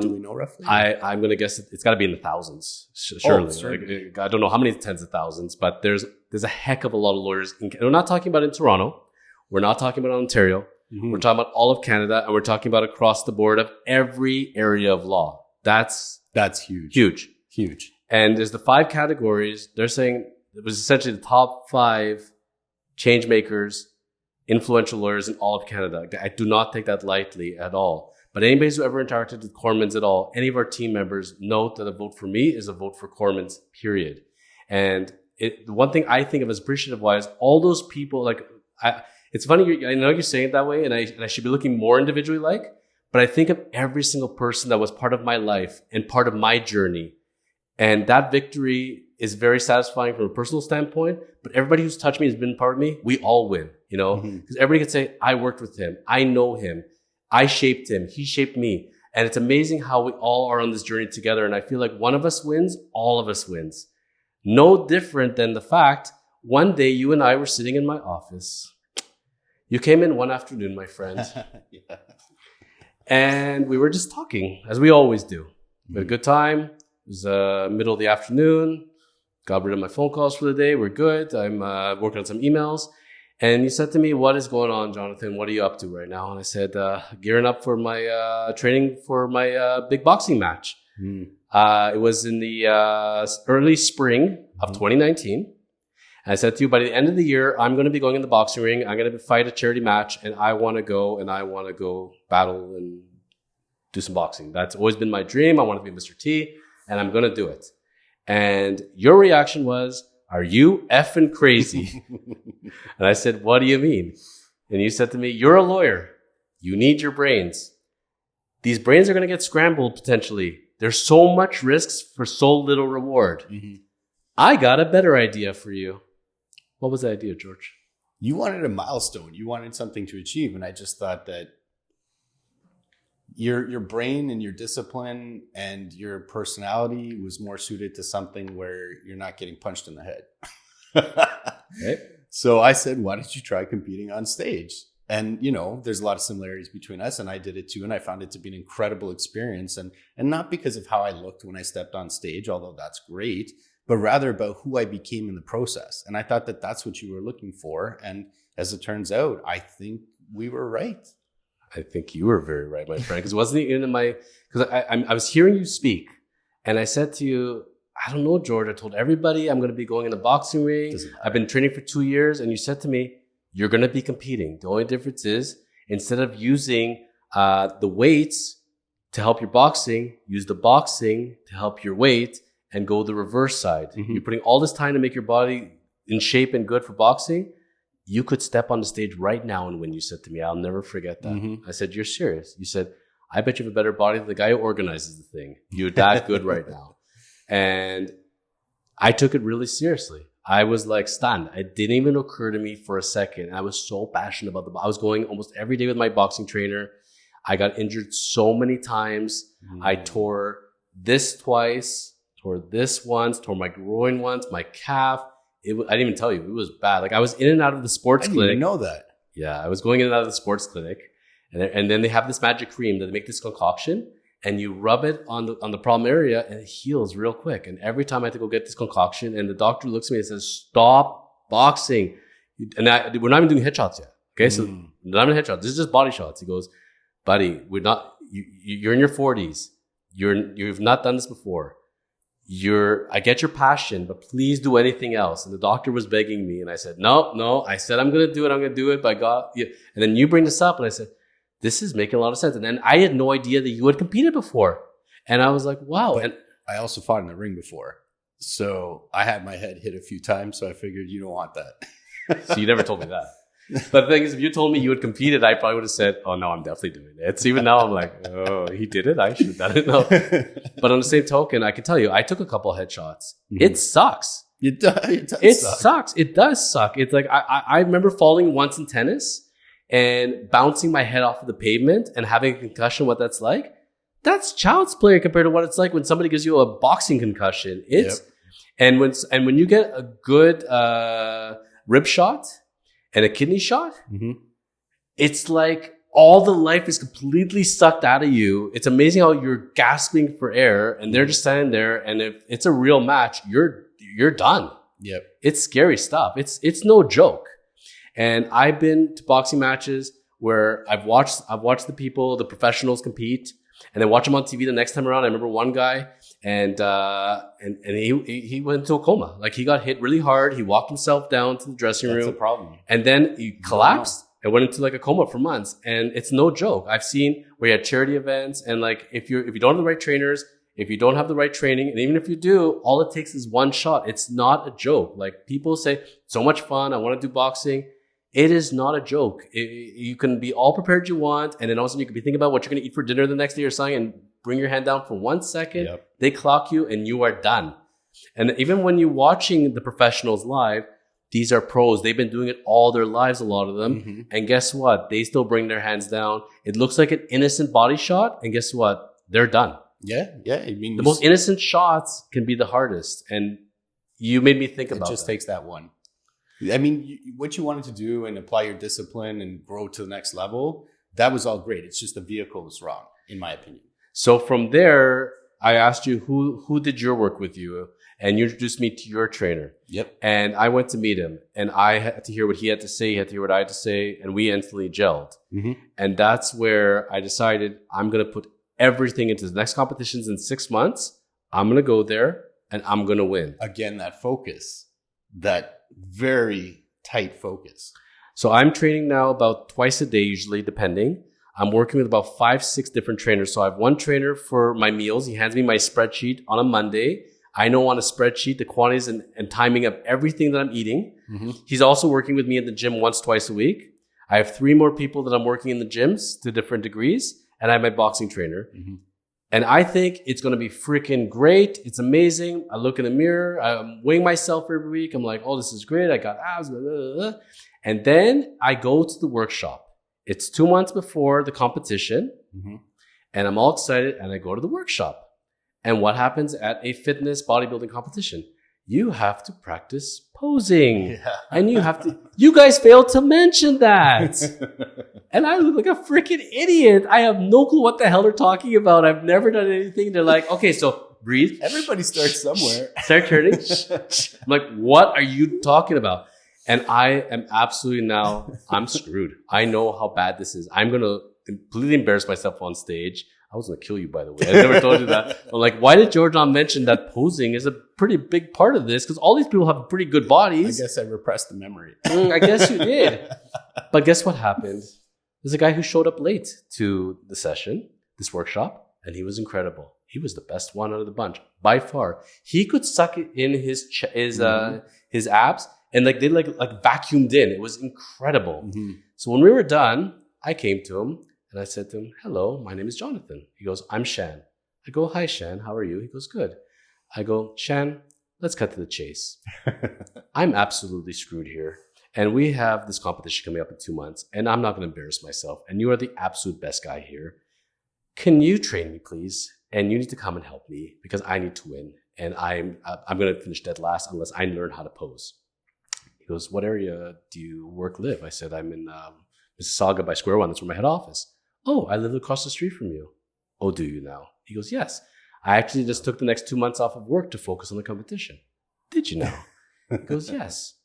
Do we know roughly? I'm going to guess it's got to be in the thousands, surely. Like, I don't know how many tens of thousands, but there's a heck of a lot of lawyers. We're not talking about in Toronto. We're not talking about Ontario. Mm-hmm. We're talking about all of Canada, and we're talking about across the board of every area of law. That's huge. Huge. And there's the 5 categories. They're saying it was essentially the top 5 change makers, influential lawyers in all of Canada. I do not take that lightly at all. But anybody who ever interacted with Kormans at all, any of our team members, note that a vote for me is a vote for Kormans, period. And the one thing I think of as appreciative-wise, all those people, it's funny, I know you're saying it that way, and I should be looking more individually but I think of every single person that was part of my life and part of my journey. And that victory is very satisfying from a personal standpoint, but everybody who's touched me has been part of me. We all win, because everybody can say, I worked with him. I know him. I shaped him. He shaped me. And it's amazing how we all are on this journey together. And I feel like one of us wins, all of us wins. No different than the fact one day you and I were sitting in my office. You came in one afternoon, my friend. Yeah. And we were just talking, as we always do. We had a good time. It was middle of the afternoon. Got rid of my phone calls for the day. We're good. I'm working on some emails. And you said to me, what is going on, Jonathan? What are you up to right now? And I said, gearing up for my training for my big boxing match. It was in the early spring of 2019. And I said to you, by the end of the year, I'm going to be going in the boxing ring. I'm going to fight a charity match, and I want to go battle and do some boxing. That's always been my dream. I want to be Mr. T, and I'm going to do it. And your reaction was, are you effing crazy? And I said, what do you mean? And you said to me, you're a lawyer. You need your brains. These brains are going to get scrambled potentially. There's so much risks for so little reward. Mm-hmm. I got a better idea for you. What was the idea, George? You wanted a milestone. You wanted something to achieve. And I just thought that your brain and your discipline and your personality was more suited to something where you're not getting punched in the head. Okay. So I said, why don't you try competing on stage? And, there's a lot of similarities between us, and I did it too. And I found it to be an incredible experience. And not because of how I looked when I stepped on stage, although that's great, but rather about who I became in the process. And I thought that that's what you were looking for. And as it turns out, I think we were right. I think you were very right, my friend. Because wasn't it because I was hearing you speak, and I said to you, I don't know, George. I told everybody I'm going to be going in the boxing ring. I've been training for 2 years, and you said to me, you're going to be competing. The only difference is instead of using the weights to help your boxing, use the boxing to help your weight, and go the reverse side. Mm-hmm. You're putting all this time to make your body in shape and good for boxing. You could step on the stage right now and win, you said to me. I'll never forget that. Mm-hmm. I said, you're serious? You said, I bet you have a better body than the guy who organizes the thing. You're that good right now. And I took it really seriously. I was like stunned. It didn't even occur to me for a second. I was so passionate about I was going almost every day with my boxing trainer. I got injured so many times. Mm-hmm. I tore this twice, tore this once, tore my groin once, my calf. I didn't even tell you. It was bad. Like I was in and out of the sports clinic. I didn't even know that. Yeah, I was going in and out of the sports clinic. And then they have this magic cream that they make this concoction. And you rub it on the problem area and it heals real quick. And every time I have to go get this concoction and the doctor looks at me and says, stop boxing. And we're not even doing headshots yet. Okay. So not even headshots. This is just body shots. He goes, buddy, you're in your 40s. You've not done this before. I get your passion, but please do anything else. And the doctor was begging me. And I said, no, I said, I'm going to do it. But God, yeah. And then you bring this up and I said, this is making a lot of sense. And then I had no idea that you had competed before. And I was like, wow. But and I also fought in the ring before. So I had my head hit a few times. So I figured you don't want that. So you never told me that. But the thing is, if you told me you had competed, I probably would have said, oh, no, I'm definitely doing it. So even now I'm like, oh, he did it? I should have done it. No. But on the same token, I can tell you, I took a couple of headshots. Mm-hmm. It sucks. It sucks. It does suck. It's like, I remember falling once in tennis and bouncing my head off of the pavement and having a concussion, what that's like. That's child's play compared to what it's like when somebody gives you a boxing concussion. And when you get a good rib shot and a kidney shot, mm-hmm. it's like all the life is completely sucked out of you. It's amazing how you're gasping for air and they're just standing there. And if it's a real match, you're done. Yep. It's scary stuff. It's no joke. And I've been to boxing matches where I've watched the people, the professionals compete, and then watch them on TV the next time around. I remember one guy and he went into a coma. Like he got hit really hard. He walked himself down to the dressing room. That's the problem. And then he collapsed and went into like a coma for months. And it's no joke. I've seen where you had charity events and like if you don't have the right trainers, if you don't have the right training, and even if you do, all it takes is one shot. It's not a joke. Like people say, so much fun. I want to do boxing. It is not a joke. You can be all prepared you want, and then all of a sudden you can be thinking about what you're going to eat for dinner the next day or something, and bring your hand down for 1 second. Yep. They clock you, and you are done. And even when you're watching the professionals live, these are pros. They've been doing it all their lives, a lot of them. Mm-hmm. And guess what? They still bring their hands down. It looks like an innocent body shot, and guess what? They're done. Yeah. I mean, the most innocent shots can be the hardest, and you made me think about it. It just takes that one. I mean, what you wanted to do and apply your discipline and grow to the next level, that was all great. It's just the vehicle was wrong, in my opinion. So from there, I asked you, who did your work with you? And you introduced me to your trainer. Yep. And I went to meet him. And I had to hear what he had to say. He had to hear what I had to say. And we instantly gelled. Mm-hmm. And that's where I decided I'm going to put everything into the next competitions in 6 months. I'm going to go there and I'm going to win. Again, that focus. That very tight focus. So I'm training now about twice a day, usually, depending. I'm working with about 5-6 different trainers. So I have one trainer for my meals. He hands me my spreadsheet on a Monday. I know on a spreadsheet the quantities and timing of everything that I'm eating. Mm-hmm. He's also working with me at the gym twice a week. I have 3 more people that I'm working in the gyms to different degrees. And I have my boxing trainer. Mm-hmm. And I think it's going to be freaking great. It's amazing. I look in the mirror. I'm weighing myself every week. I'm like, oh, this is great. I got abs. Blah, blah, blah. And then I go to the workshop. It's 2 months before the competition. Mm-hmm. And I'm all excited. And I go to the workshop. And what happens at a fitness bodybuilding competition? You have to practice posing. Yeah. And you guys failed to mention that. And I look like a freaking idiot. I have no clue what the hell they're talking about. I've never done anything. They're like, okay, so breathe. Everybody starts somewhere. Start turning. I'm like, what are you talking about? And I am absolutely I'm screwed. I know how bad this is. I'm going to completely embarrass myself on stage. I was going to kill you, by the way. I never told you that. I'm like, why did George not mention that posing is a pretty big part of this? Because all these people have pretty good bodies. I guess I repressed the memory. I guess you did. But guess what happened? There's a guy who showed up late to the session, this workshop, and he was incredible. He was the best one out of the bunch, by far. He could suck it in his abs, and like they like vacuumed in. It was incredible. Mm-hmm. So when we were done, I came to him. And I said to him, hello, my name is Jonathan. He goes, I'm Shan. I go, hi, Shan. How are you? He goes, good. I go, Shan, let's cut to the chase. I'm absolutely screwed here. And we have this competition coming up in 2 months. And I'm not going to embarrass myself. And you are the absolute best guy here. Can you train me, please? And you need to come and help me because I need to win. And I'm going to finish dead last unless I learn how to pose. He goes, what area do you live? I said, I'm in Mississauga by Square One. That's where my head office. Oh, I live across the street from you. Oh, do you now? He goes, yes. I actually just took the next 2 months off of work to focus on the competition. Did you know? He goes, yes.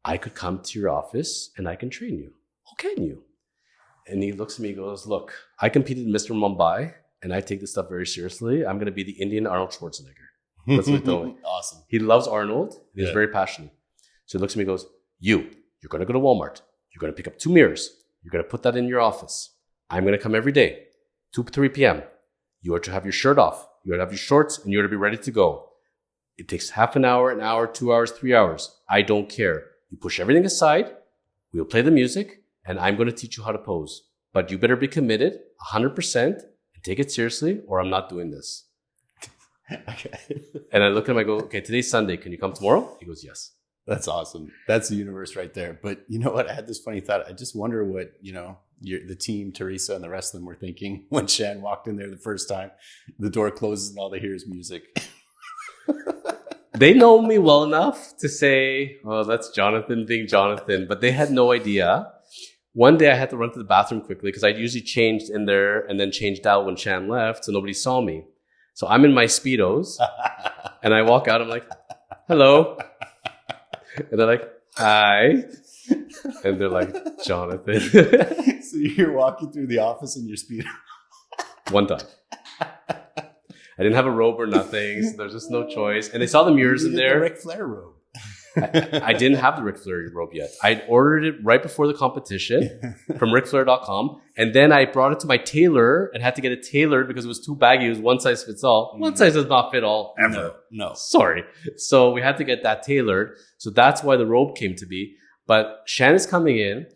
I could come to your office and I can train you. Oh, can you? And he looks at me and goes, look, I competed in Mr. Mumbai and I take this stuff very seriously. I'm going to be the Indian Arnold Schwarzenegger. That's what he told me. Awesome. He loves Arnold. He's very passionate. So he looks at me and goes, you're going to go to Walmart. You're going to pick up 2 mirrors. You're going to put that in your office. I'm going to come every day, 2 to 3 p.m. You are to have your shirt off. You are to have your shorts, and you are to be ready to go. It takes half an hour, 2 hours, 3 hours. I don't care. You push everything aside. We'll play the music, and I'm going to teach you how to pose. But you better be committed 100% and take it seriously, or I'm not doing this. Okay. And I look at him, I go, okay, today's Sunday. Can you come tomorrow? He goes, yes. That's awesome. That's the universe right there. But you know what? I had this funny thought. I just wonder what, the team, Teresa and the rest of them were thinking when Shan walked in there the first time. The door closes and all they hear is music. They know me well enough to say, oh, that's Jonathan being Jonathan. But they had no idea. One day I had to run to the bathroom quickly because I usually changed in there and then changed out when Shan left, so nobody saw me. So I'm in my Speedos and I walk out. I'm like, hello. And they're like, hi. And they're like, Jonathan. So you're walking through the office in your Speedo? One time. I didn't have a robe or nothing. So there's just no choice. And they saw the mirrors in there. The Ric Flair robe. I didn't have the Ric Flair robe yet. I'd ordered it right before the competition from RicFlair.com. And then I brought it to my tailor and had to get it tailored because it was too baggy. It was one size fits all. One size does not fit all ever. No. Sorry. So we had to get that tailored. So that's why the robe came to be. But Shan is coming in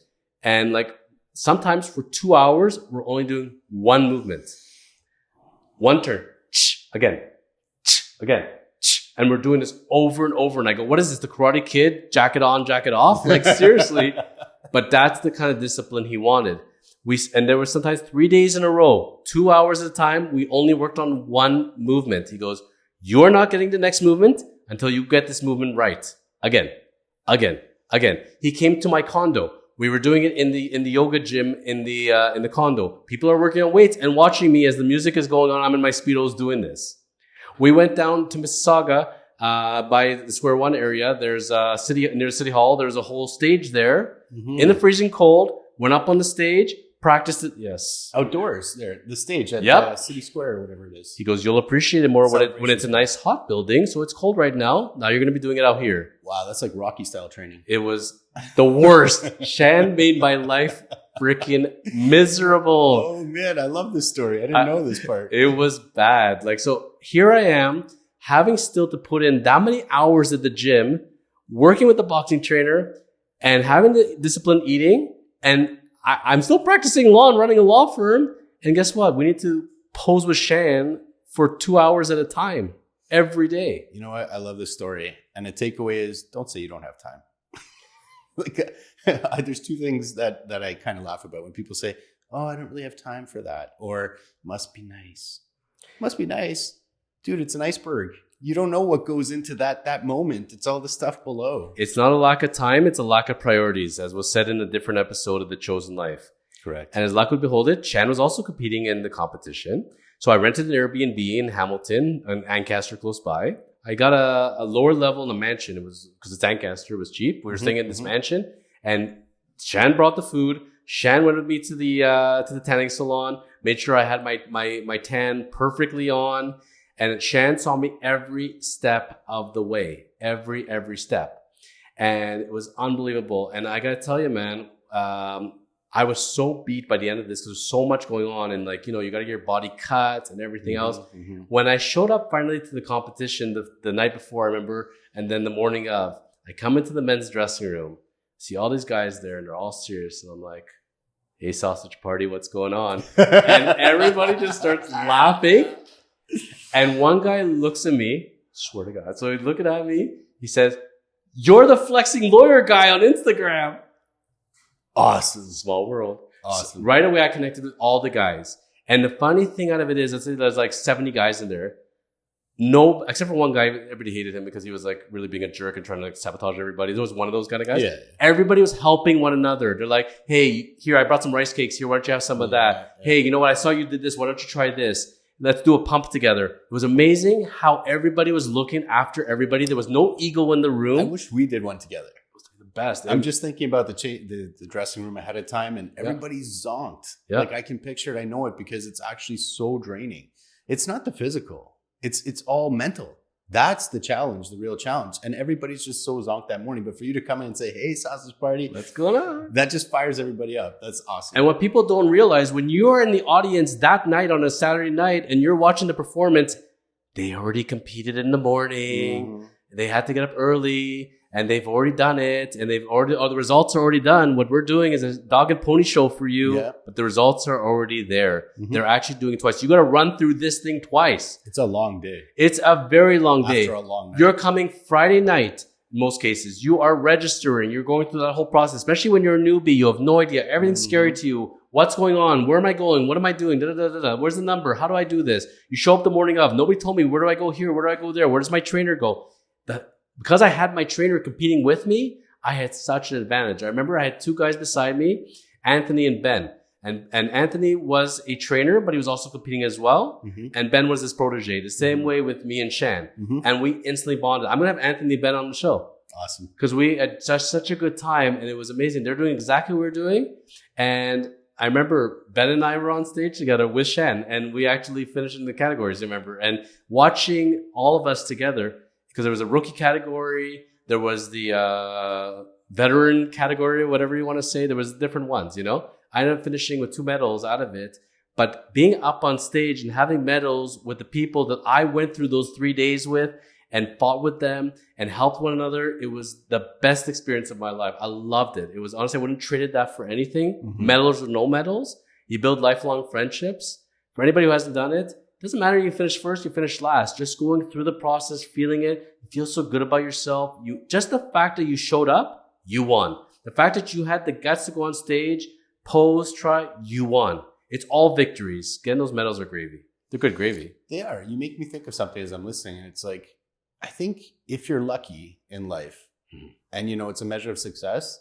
and like sometimes for 2 hours, we're only doing one movement. One turn. Again. Again. And we're doing this over and over. And I go, what is this? The Karate Kid? Jacket on, jacket off? Like, seriously. But that's the kind of discipline he wanted. And there were sometimes 3 days in a row, 2 hours at a time. We only worked on one movement. He goes, you're not getting the next movement until you get this movement right. Again. He came to my condo. We were doing it in the yoga gym in the condo. People are working on weights and watching me as the music is going on. I'm in my Speedos doing this. We went down to Mississauga by the Square One area. There's a near City Hall. There's a whole stage there in the freezing cold. Went up on the stage, practiced it. Yes, outdoors there, the stage at City Square or whatever it is. He goes, you'll appreciate it more when it's a nice hot building. So it's cold right now. Now you're going to be doing it out here. Wow, that's like Rocky style training. It was the worst. Shan made my life freaking miserable. Oh man, I love this story. I didn't know this part. It was bad. Like, so here I am having still to put in that many hours at the gym, working with the boxing trainer and having the disciplined eating. And I'm still practicing law and running a law firm. And guess what? We need to pose with Shan for 2 hours at a time every day. You know what? I love this story. And the takeaway is don't say you don't have time. Like, there's two things that I kind of laugh about when people say, oh, I don't really have time for that. Or must be nice. Must be nice. Dude, it's an iceberg. You don't know what goes into that moment. It's all the stuff below. It's not a lack of time. It's a lack of priorities, as was said in a different episode of The Chosen Life. Correct. And as luck would behold it, Shan was also competing in the competition. So I rented an Airbnb in Hamilton, in Ancaster close by. I got a lower level in a mansion. It was because it's Ancaster. It was cheap. We were staying in this mansion, and Shan brought the food. Shan went with me to the tanning salon. Made sure I had my tan perfectly on. And Shan saw me every step of the way, every step. And it was unbelievable. And I got to tell you, man, I was so beat by the end of this because there's so much going on. And like, you got to get your body cut and everything else. Mm-hmm. When I showed up finally to the competition the night before, I remember, and then the morning of, I come into the men's dressing room, see all these guys there and they're all serious. And I'm like, hey, sausage party, what's going on? And everybody just starts laughing. And one guy looks at me, swear to God. So he's looking at me. He says, you're the flexing lawyer guy on Instagram. Awesome. It's a small world. Awesome. So right away, I connected with all the guys. And the funny thing out of it is, let's say there's like 70 guys in there. No, except for one guy, everybody hated him because he was like really being a jerk and trying to like sabotage everybody. There was one of those kind of guys. Yeah. Everybody was helping one another. They're like, hey, here, I brought some rice cakes. Here, why don't you have some of that? Yeah. Hey, you know what? I saw you did this. Why don't you try this? Let's do a pump together. It was amazing how everybody was looking after everybody. There was no ego in the room. I wish we did one together. It was the best. I'm just thinking about the dressing room ahead of time, and everybody's zonked. Yeah. Like I can picture it. I know it because it's actually so draining. It's not the physical. It's all mental. That's the challenge, the real challenge. And everybody's just so zonked that morning. But for you to come in and say, hey, sausage party, what's going on? That just fires everybody up. That's awesome. And what people don't realize, when you are in the audience that night on a Saturday night and you're watching the performance, they already competed in the morning. Mm-hmm. They had to get up early. And they've already done it, and all the results are already done. What we're doing is a dog and pony show for you, but the results are already there. Mm-hmm. They're actually doing it twice. You got to run through this thing twice. It's a long day. It's a very long day. After a long night. You're coming Friday night, in most cases. You are registering. You're going through that whole process, especially when you're a newbie. You have no idea. Everything's scary to you. What's going on? Where am I going? What am I doing? Where's the number? How do I do this? You show up the morning of. Nobody told me, where do I go here? Where do I go there? Where does my trainer go? Because I had my trainer competing with me, I had such an advantage. I remember I had two guys beside me, Anthony and Ben. And Anthony was a trainer, but he was also competing as well. Mm-hmm. And Ben was his protege, the same way with me and Shan. Mm-hmm. And we instantly bonded. I'm going to have Anthony and Ben on the show. Awesome. Because we had such a good time, and it was amazing. They're doing exactly what we're doing. And I remember Ben and I were on stage together with Shan, and we actually finished in the categories, I remember. And watching all of us together, because there was a rookie category, there was the veteran category, whatever you want to say. There was different ones, you know. I ended up finishing with 2 medals out of it. But being up on stage and having medals with the people that I went through those 3 days with and fought with them and helped one another, it was the best experience of my life. I loved it. It was, honestly, I wouldn't trade that for anything. Mm-hmm. Medals or no medals. You build lifelong friendships. For anybody who hasn't done it, doesn't matter you finish first, you finish last. Just going through the process, feeling it, you feel so good about yourself. Just the fact that you showed up, you won. The fact that you had the guts to go on stage, pose, try, you won. It's all victories. Getting those medals are gravy. They're good gravy. They are. You make me think of something as I'm listening, and it's like, I think if you're lucky in life, and it's a measure of success,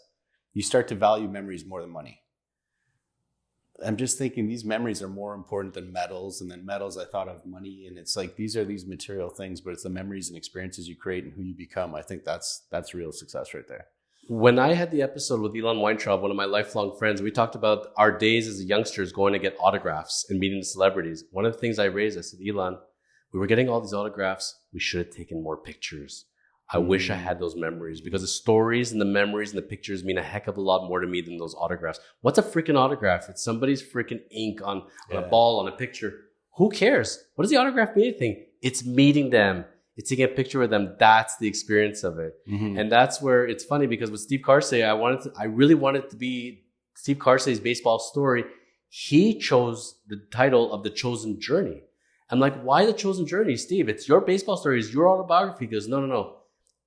you start to value memories more than money. I'm just thinking these memories are more important than medals, and then medals I thought of money, and it's like these are these material things, but it's the memories and experiences you create and who you become. I think that's real success right there. When I had the episode with Elon Weintraub, one of my lifelong friends, we talked about our days as youngsters going to get autographs and meeting the celebrities. One of the things I raised, I said, Elon, we were getting all these autographs. We should have taken more pictures. I wish I had those memories, because the stories and the memories and the pictures mean a heck of a lot more to me than those autographs. What's a freaking autograph? It's somebody's freaking ink on a ball, on a picture. Who cares? What does the autograph mean anything? It's meeting them. It's taking a picture with them. That's the experience of it. Mm-hmm. And that's where it's funny, because with Steve Carsey, I really wanted to be Steve Carsey's baseball story. He chose the title of The Chosen Journey. I'm like, why The Chosen Journey, Steve? It's your baseball story. It's your autobiography. He goes, no.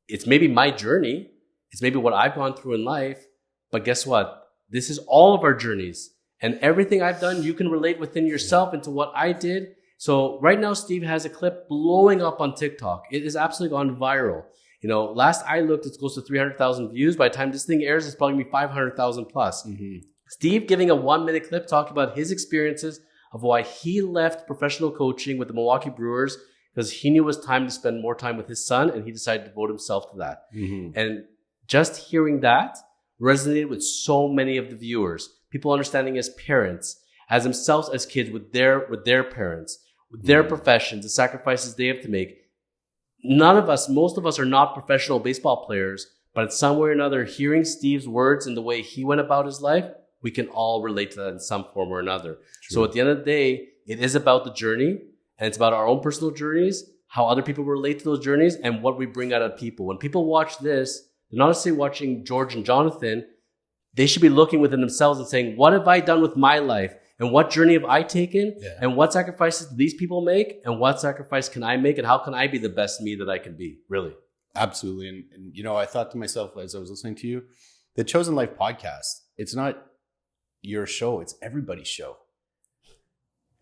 It's maybe my journey. It's maybe what I've gone through in life. But guess what? This is all of our journeys. And everything I've done, you can relate within yourself into what I did. So right now, Steve has a clip blowing up on TikTok. It is absolutely gone viral. Last I looked, it's close to 300,000 views. By the time this thing airs, it's probably going to be 500,000 plus. Mm-hmm. Steve giving a 1-minute clip talking about his experiences of why he left professional coaching with the Milwaukee Brewers, because he knew it was time to spend more time with his son, and he decided to devote himself to that. Mm-hmm. And just hearing that resonated with so many of the viewers. People understanding as parents, as themselves as kids, with their parents, with their professions, the sacrifices they have to make. Most of us are not professional baseball players, but in some way or another, hearing Steve's words and the way he went about his life, we can all relate to that in some form or another. True. So at the end of the day, it is about the journey. And it's about our own personal journeys, how other people relate to those journeys, and what we bring out of people. When people watch this, they're not necessarily watching George and Jonathan. They should be looking within themselves and saying, what have I done with my life? And what journey have I taken? Yeah. And what sacrifices do these people make? And what sacrifice can I make? And how can I be the best me that I can be, really? Absolutely. And I thought to myself as I was listening to you, the Chosen Life podcast, it's not your show. It's everybody's show.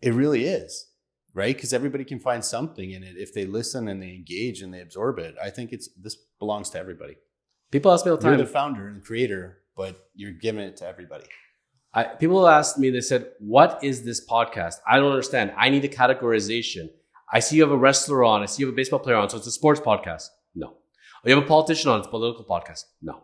It really is. Right? Because everybody can find something in it if they listen and they engage and they absorb it. I think this belongs to everybody. People ask me all the time. You're the founder and creator, but you're giving it to everybody. People asked me, they said, what is this podcast? I don't understand. I need a categorization. I see you have a wrestler on. I see you have a baseball player on. So it's a sports podcast. No. Oh, you have a politician on. It's a political podcast. No.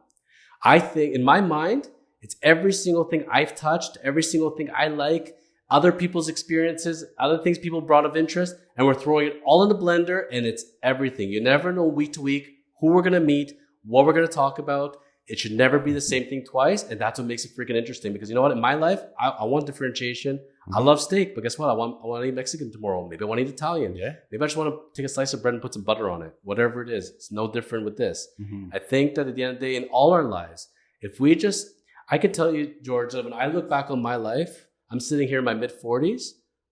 I think in my mind, it's every single thing I've touched, every single thing I like, other people's experiences, other things people brought of interest, and we're throwing it all in the blender, and it's everything. You never know week to week who we're going to meet, what we're going to talk about. It should never be the same thing twice, and that's what makes it freaking interesting. Because you know what? In my life, I want differentiation. I love steak, but guess what? I want to eat Mexican tomorrow. Maybe I want to eat Italian. Yeah. Maybe I just want to take a slice of bread and put some butter on it. Whatever it is, it's no different with this. I think that at the end of the day, in all our lives, if we just, I can tell you, George, that when I look back on my life, I'm sitting here in my mid-40s.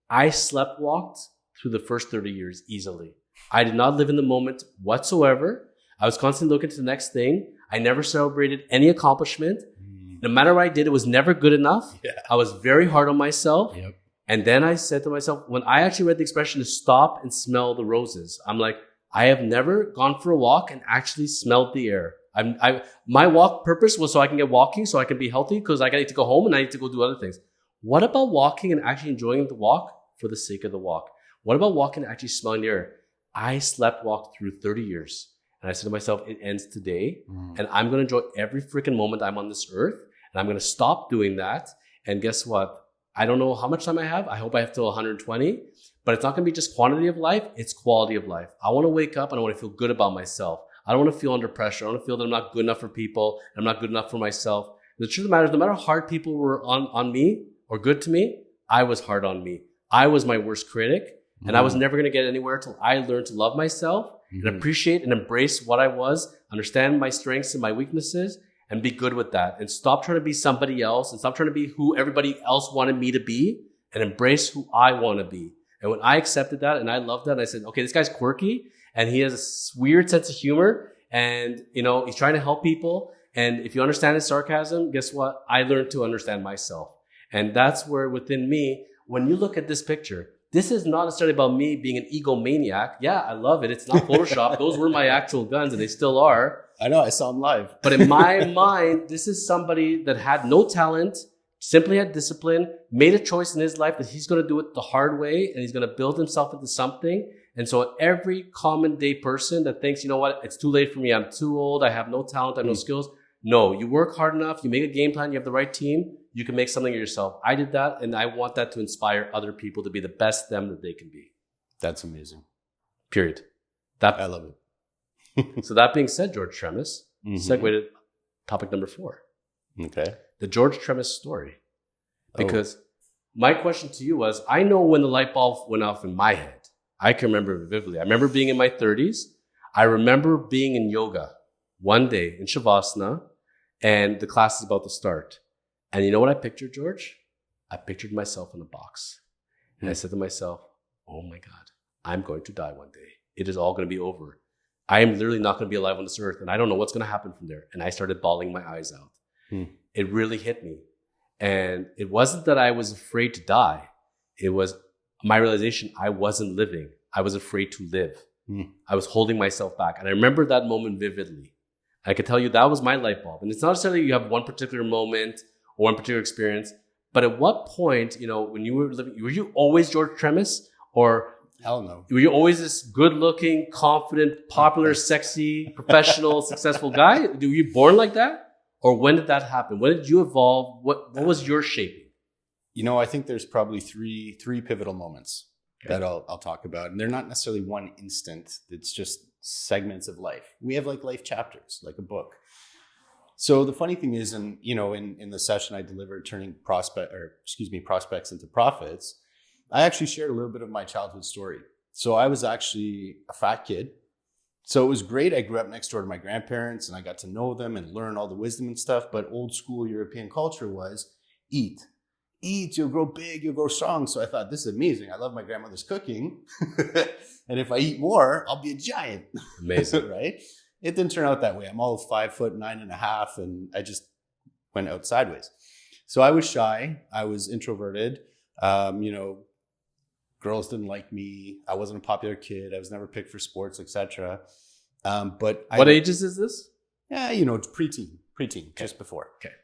I sleptwalked through the first 30 years easily. I did not live in the moment whatsoever. I was constantly looking to the next thing. I never celebrated any accomplishment. No matter what I did, it was never good enough. Yeah. I was very hard on myself. Yep. And then I said to myself, when I actually read the expression to stop and smell the roses, I'm like, I have never gone for a walk and actually smelled the air. My walk purpose was so I can get walking, so I can be healthy, because I need to go home and I need to go do other things. What about walking and actually enjoying the walk for the sake of the walk? What about walking and actually smelling the air? I walked through 30 years. And I said to myself, it ends today. And I'm going to enjoy every freaking moment I'm on this earth. And I'm going to stop doing that. And guess what? I don't know how much time I have. I hope I have till 120. But it's not going to be just quantity of life. It's quality of life. I want to wake up and I want to feel good about myself. I don't want to feel under pressure. I want to feel that I'm not good enough for people. And I'm not good enough for myself. The truth of the matter is, no matter how hard people were on me or good to me, I was hard on me. I was my worst critic. And I was never going to get anywhere until I learned to love myself and appreciate and embrace what I was, understand my strengths and my weaknesses, and be good with that. And stop trying to be somebody else and stop trying to be who everybody else wanted me to be, and embrace who I want to be. And when I accepted that and I loved that, and I said, okay, this guy's quirky and he has a weird sense of humor, and he's trying to help people. And if you understand his sarcasm, guess what? I learned to understand myself. And that's where within me, when you look at this picture, this is not necessarily about me being an egomaniac. Yeah, I love it. It's not Photoshop. Those were my actual guns, and they still are. I know. I saw them live. But in my mind, this is somebody that had no talent, simply had discipline, made a choice in his life that he's going to do it the hard way, and he's going to build himself into something. And so every common day person that thinks, you know what, it's too late for me. I'm too old. I have no talent. I have no skills. No, you work hard enough. You make a game plan. You have the right team. You can make something of yourself. I did that, and I want that to inspire other people to be the best them that they can be. That's amazing. Period. I love it. So that being said, George Tremis, segue to topic number 4. Okay. The George Tremis story. Because my question to you was, I know when the light bulb went off in my head. I can remember it vividly. I remember being in my 30s. I remember being in yoga one day in Shavasana, and the class is about to start. And you know what I pictured, George? I pictured myself in a box. And I said to myself, oh my God, I'm going to die one day. It is all going to be over. I am literally not going to be alive on this earth, and I don't know what's going to happen from there. And I started bawling my eyes out. It really hit me. And it wasn't that I was afraid to die. It was my realization I wasn't living. I was afraid to live. I was holding myself back. And I remember that moment vividly. I could tell you that was my light bulb. And it's not necessarily you have one particular moment or one particular experience, but at what point, when you were living, were you always George Tremis? Or hell no. Were you always this good-looking, confident, popular, sexy, professional, successful guy? Were you born like that? Or when did that happen? When did you evolve? What was your shaping? I think there's probably three pivotal moments that I'll talk about. And they're not necessarily one instant. It's just segments of life. We have like life chapters, like a book. So the funny thing is, in the session I delivered, turning prospects into profits, I actually shared a little bit of my childhood story. So I was actually a fat kid. So it was great. I grew up next door to my grandparents and I got to know them and learn all the wisdom and stuff. But old school European culture was eat, you'll grow big, you'll grow strong. So I thought, this is amazing. I love my grandmother's cooking. And if I eat more, I'll be a giant. Amazing. Right? It didn't turn out that way. I'm all 5'9.5", and I just went out sideways. So I was shy. I was introverted. Girls didn't like me. I wasn't a popular kid. I was never picked for sports, etc. But what ages is this? Yeah, preteen, okay. Just before. Okay.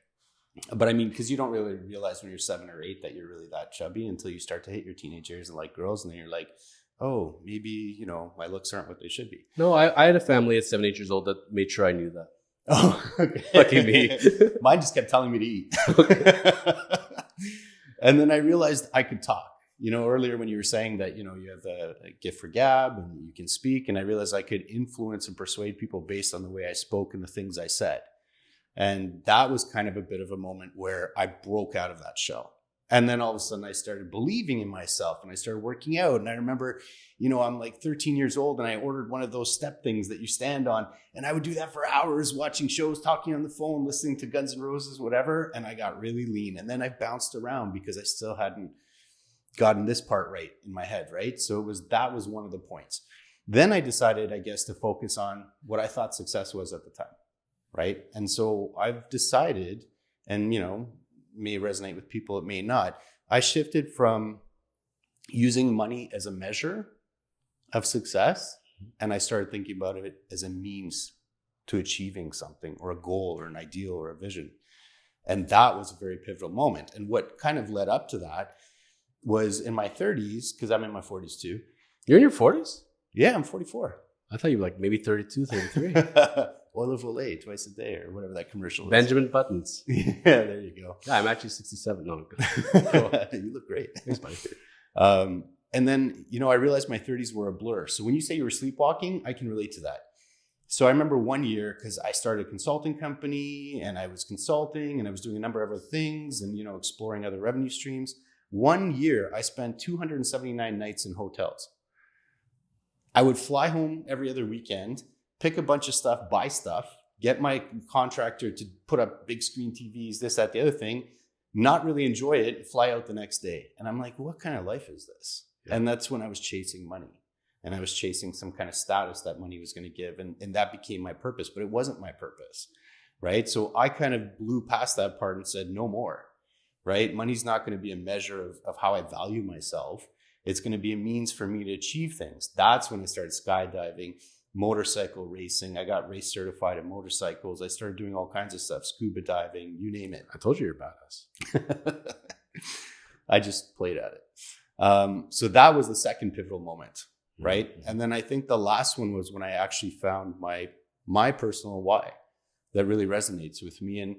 But I mean, because you don't really realize when you're 7 or 8 that you're really that chubby until you start to hit your teenage years and like girls, and then you're like, oh, maybe, my looks aren't what they should be. No, I had a family at 7, 8 years old that made sure I knew that. Oh, okay. Lucky me. Mine just kept telling me to eat. And then I realized I could talk. Earlier when you were saying that, you have the gift for gab and you can speak, and I realized I could influence and persuade people based on the way I spoke and the things I said. And that was kind of a bit of a moment where I broke out of that shell. And then all of a sudden I started believing in myself and I started working out. And I remember, I'm like 13 years old and I ordered one of those step things that you stand on. And I would do that for hours, watching shows, talking on the phone, listening to Guns N' Roses, whatever. And I got really lean. And then I bounced around because I still hadn't gotten this part right in my head, right? So that was one of the points. Then I decided, I guess, to focus on what I thought success was at the time, right? And so I've decided, and may resonate with people, it may not. I shifted from using money as a measure of success, and I started thinking about it as a means to achieving something or a goal or an ideal or a vision. And that was a very pivotal moment. And what kind of led up to that was in my 30s, because I'm in my 40s too. You're in your 40s? Yeah, I'm 44. I thought you were like maybe 32, 33. Oil of Olay twice a day, or whatever that commercial is. Benjamin Buttons. Yeah, there you go. Yeah, I'm actually 67. No, you look great. Thanks, buddy. And then, I realized my 30s were a blur. So when you say you were sleepwalking, I can relate to that. So I remember one year, because I started a consulting company and I was consulting and I was doing a number of other things and, exploring other revenue streams. One year, I spent 279 nights in hotels. I would fly home every other weekend, pick a bunch of stuff, buy stuff, get my contractor to put up big screen TVs, this, that, the other thing, not really enjoy it, fly out the next day. And I'm like, what kind of life is this? Yeah. And that's when I was chasing money. And I was chasing some kind of status that money was going to give. And that became my purpose, but it wasn't my purpose, right? So I kind of blew past that part and said, no more, right? Money's not going to be a measure of how I value myself. It's going to be a means for me to achieve things. That's when I started skydiving, motorcycle racing. I got race certified in motorcycles. I started doing all kinds of stuff, scuba diving, you name it. I told you you're a badass. I just played at it. So that was the second pivotal moment, right? Mm-hmm. And then I think the last one was when I actually found my personal why that really resonates with me. And,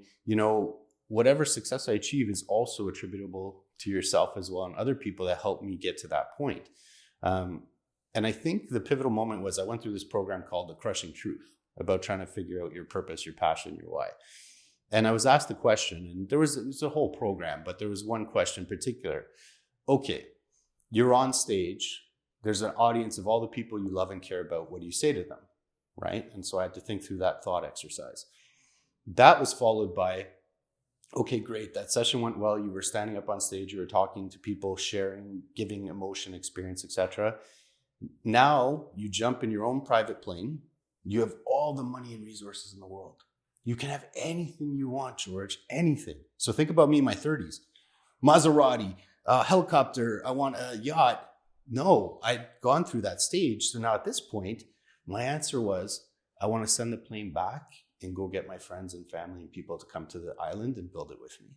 whatever success I achieve is also attributable to yourself as well and other people that helped me get to that point. And I think the pivotal moment was I went through this program called The Crushing Truth, about trying to figure out your purpose, your passion, your why. And I was asked the question, and it was a whole program, but there was one question in particular. Okay, you're on stage. There's an audience of all the people you love and care about. What do you say to them, right? And so I had to think through that thought exercise. That was followed by, okay, great. That session went well. You were standing up on stage. You were talking to people, sharing, giving emotion, experience, etc. Now you jump in your own private plane. You have all the money and resources in the world. You can have anything you want, George, anything. So think about me in my 30s. Maserati, a helicopter, I want a yacht. No, I'd gone through that stage. So now at this point, my answer was, I want to send the plane back and go get my friends and family and people to come to the island and build it with me.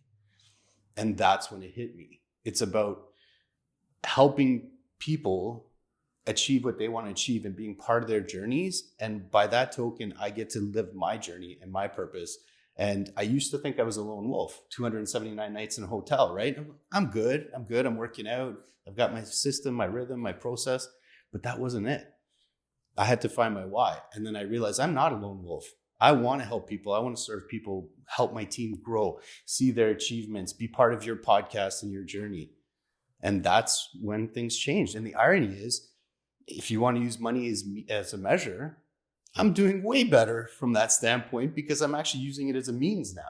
And that's when it hit me. It's about helping people achieve what they want to achieve and being part of their journeys. And by that token, I get to live my journey and my purpose. And I used to think I was a lone wolf, 279 nights in a hotel, right? I'm good. I'm working out. I've got my system, my rhythm, my process, but that wasn't it. I had to find my why. And then I realized I'm not a lone wolf. I want to help people. I want to serve people, help my team grow, see their achievements, be part of your podcast and your journey. And that's when things changed. And the irony is, if you want to use money as a measure, I'm doing way better from that standpoint because I'm actually using it as a means now.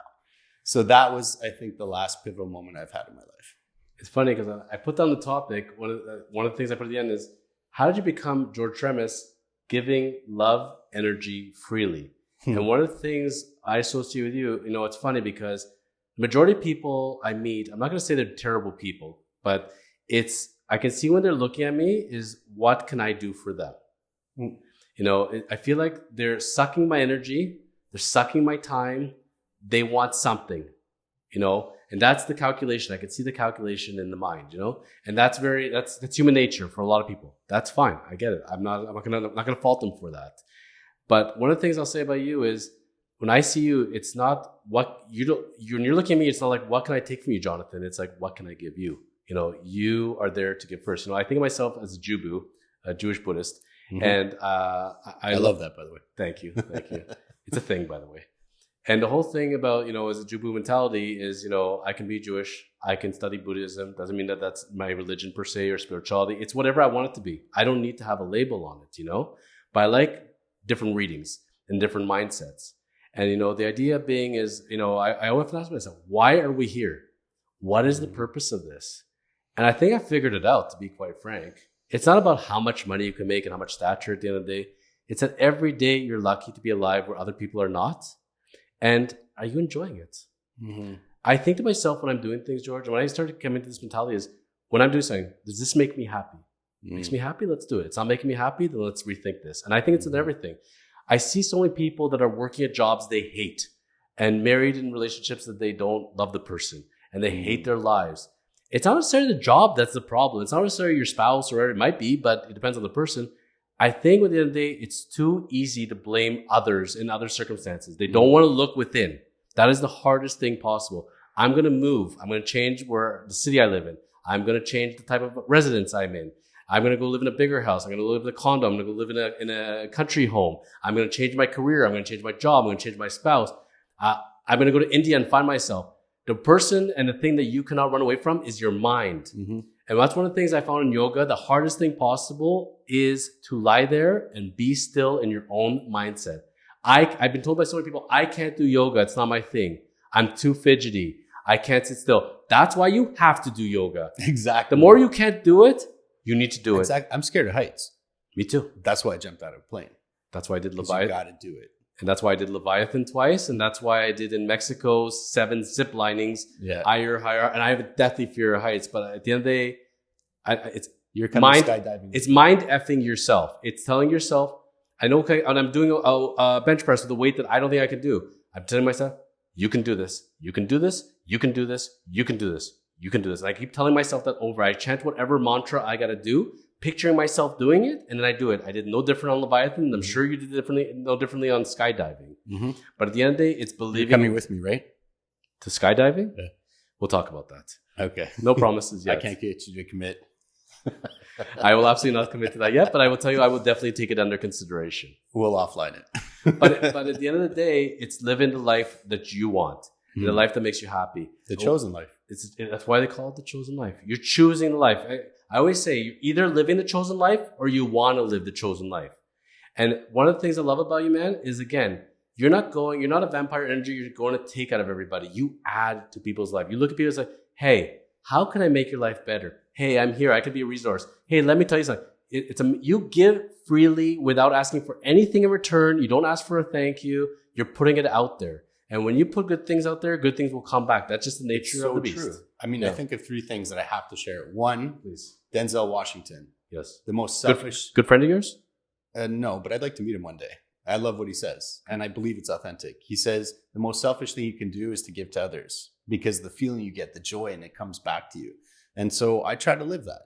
So that was, I think, the last pivotal moment I've had in my life. It's funny because I put down the topic. One of the things I put at the end is, how did you become George Tremis, giving love, energy freely? And one of the things I associate with you, it's funny because the majority of people I meet, I'm not going to say they're terrible people, but I can see when they're looking at me is, what can I do for them? I feel like they're sucking my energy. They're sucking my time. They want something, and that's the calculation. I can see the calculation in the mind, and that's human nature for a lot of people. That's fine. I get it. I'm not going to fault them for that. But one of the things I'll say about you is, when I see you, it's not what you don't, when you're looking at me, it's not like, what can I take from you, Jonathan? It's like, what can I give you? You know, you are there to give first. You know, I think of myself as a Jubu, a Jewish Buddhist. Mm-hmm. And I love that, by the way. Thank you. Thank you. It's a thing, by the way. And the whole thing about, you know, as a Jubu mentality is, you know, I can be Jewish. I can study Buddhism. Doesn't mean that that's my religion per se or spirituality. It's whatever I want it to be. I don't need to have a label on it, you know. But I like different readings and different mindsets. And, you know, the idea being is, you know, I often ask myself, why are we here? What is the purpose of this? And I think I figured it out, to be quite frank. It's not about how much money you can make and how much stature at the end of the day. It's that every day you're lucky to be alive where other people are not. And are you enjoying it? Mm-hmm. I think to myself when I'm doing things, George, and when I started coming to this mentality is, when I'm doing something, does this make me happy? Makes me happy? Let's do it. It's not making me happy? Then let's rethink this. And I think it's in everything. I see so many people that are working at jobs they hate and married in relationships that they don't love the person and they hate their lives. It's not necessarily the job that's the problem. It's not necessarily your spouse or whatever it might be, but it depends on the person. I think at the end of the day, it's too easy to blame others in other circumstances. They don't want to look within. That is the hardest thing possible. I'm going to move. I'm going to change where the city I live in. I'm going to change the type of residence I'm in. I'm going to go live in a bigger house. I'm going to live in a condo. I'm going to go live in a country home. I'm going to change my career. I'm going to change my job. I'm going to change my spouse. I'm going to go to India and find myself. The person and the thing that you cannot run away from is your mind. Mm-hmm. And that's one of the things I found in yoga. The hardest thing possible is to lie there and be still in your own mindset. I've been told by so many people, I can't do yoga. It's not my thing. I'm too fidgety. I can't sit still. That's why you have to do yoga. Exactly. The more you can't do it, you need to do it. I'm scared of heights. Me too. That's why I jumped out of a plane. That's why I did Leviathan. You got to do it. And that's why I did Leviathan twice. And that's why I did in Mexico 7 zip linings. Yeah. Higher. And I have a deathly fear of heights. But at the end of the day, you're kind of skydiving. It's mind effing yourself. It's telling yourself, I know, okay, and I'm doing a bench press with a weight that I don't think I can do. I'm telling myself, you can do this. You can do this. You can do this. You can do this. You can do this. And I keep telling myself that over. I chant whatever mantra I got to do, picturing myself doing it, and then I do it. I did no different on Leviathan, and I'm sure you did no differently on skydiving. Mm-hmm. But at the end of the day, it's believing. You're coming with me, right? To skydiving? Yeah. We'll talk about that. Okay. No promises yet. I can't get you to commit. I will absolutely not commit to that yet, but I will tell you I will definitely take it under consideration. We'll offline it. but at the end of the day, it's living the life that you want. Mm-hmm. The life that makes you happy. The chosen life. That's why they call it the chosen life. You're choosing the life. I always say you're either living the chosen life or you want to live the chosen life. And one of the things I love about you, man, is again, you're not a vampire energy you're going to take out of everybody. You add to people's life. You look at people and say, hey, how can I make your life better? Hey, I'm here. I could be a resource. Hey, let me tell you something. You give freely without asking for anything in return. You don't ask for a thank you. You're putting it out there. And when you put good things out there, good things will come back. That's just the nature of the beast. True. I mean, I think of 3 things that I have to share. One, please. Denzel Washington. Yes. The most selfish. Good friend of yours? No, but I'd like to meet him one day. I love what he says, and I believe it's authentic. He says the most selfish thing you can do is to give to others because the feeling you get, the joy, and it comes back to you. And so I try to live that,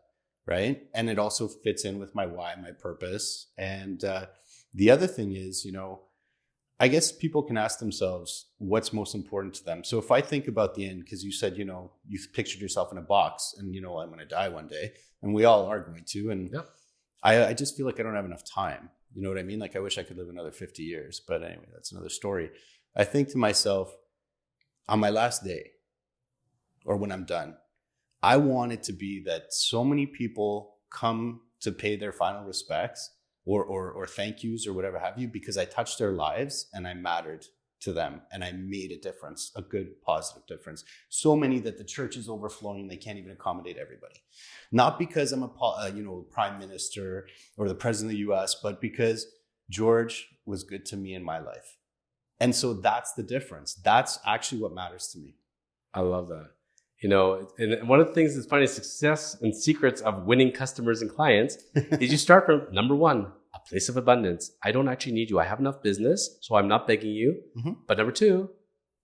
right? And it also fits in with my why, my purpose. And the other thing is, I guess people can ask themselves what's most important to them. So if I think about the end, because you said, you've pictured yourself in a box and, I'm going to die one day, and we all are going to. And yep. I just feel like I don't have enough time. You know what I mean? Like I wish I could live another 50 years. But anyway, that's another story. I think to myself, on my last day, or when I'm done, I want it to be that so many people come to pay their final respects or thank yous or whatever have you, because I touched their lives and I mattered to them and I made a difference, a good, positive difference. So many that the church is overflowing, they can't even accommodate everybody. Not because I'm a prime minister or the president of the US, but because George was good to me in my life. And so that's the difference. That's actually what matters to me. I love that. And one of the things that's funny, success and secrets of winning customers and clients is you start from number 1, a place of abundance. I don't actually need you. I have enough business, so I'm not begging you. Mm-hmm. But number 2,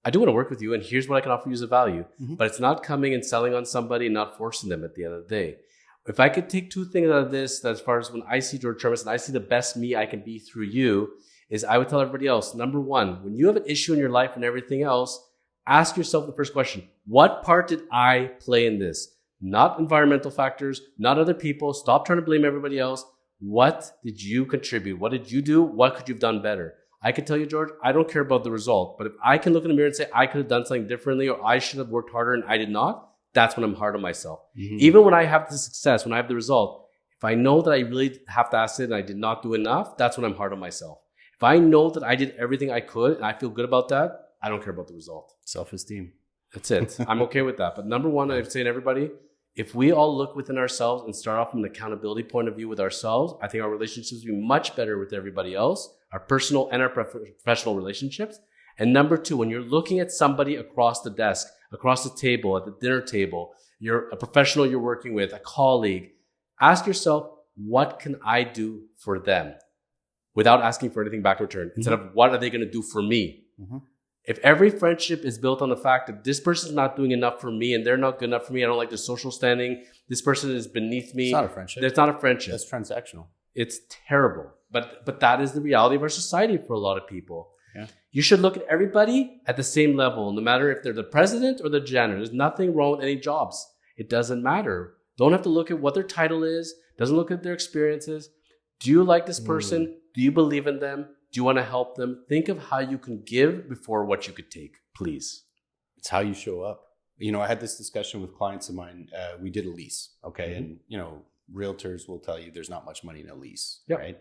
I do want to work with you, and here's what I can offer you as a value. Mm-hmm. But it's not coming and selling on somebody and not forcing them at the end of the day. If I could take 2 things out of this, as far as when I see George Tremis and I see the best me I can be through you, is I would tell everybody else, number one, when you have an issue in your life and everything else, ask yourself the first question, what part did I play in this? Not environmental factors, not other people. Stop trying to blame everybody else. What did you contribute? What did you do? What could you have done better? I can tell you, George, I don't care about the result. But if I can look in the mirror and say I could have done something differently or I should have worked harder and I did not, that's when I'm hard on myself. Even when I have the success, when I have the result, if I know that I really have to ask it and I did not do enough, that's when I'm hard on myself. If I know that I did everything I could and I feel good about that, I don't care about the result. Self-esteem. That's it. I'm okay with that. But number one, I'd say to everybody, if we all look within ourselves and start off from an accountability point of view with ourselves, I think our relationships will be much better with everybody else, our personal and our professional relationships. And number two, when you're looking at somebody across the desk, across the table, at the dinner table, you're a professional you're working with, a colleague, ask yourself, what can I do for them? Without asking for anything back in return. Instead of what are they going to do for me? If every friendship is built on the fact that this person's not doing enough for me and they're not good enough for me, I don't like their social standing, this person is beneath me. It's not a friendship. It's not a friendship. That's transactional. It's terrible. But that is the reality of our society for a lot of people. Yeah. You should look at everybody at the same level, no matter if they're the president or the janitor. There's nothing wrong with any jobs. It doesn't matter. Don't have to look at what their title is. Doesn't look at their experiences. Do you like this person? Do you believe in them? Do you want to help them? Think of how you can give before what you could take, please. It's how you show up. You know, I had this discussion with clients of mine. We did a lease, okay? And, you know, realtors will tell you there's not much money in a lease, right?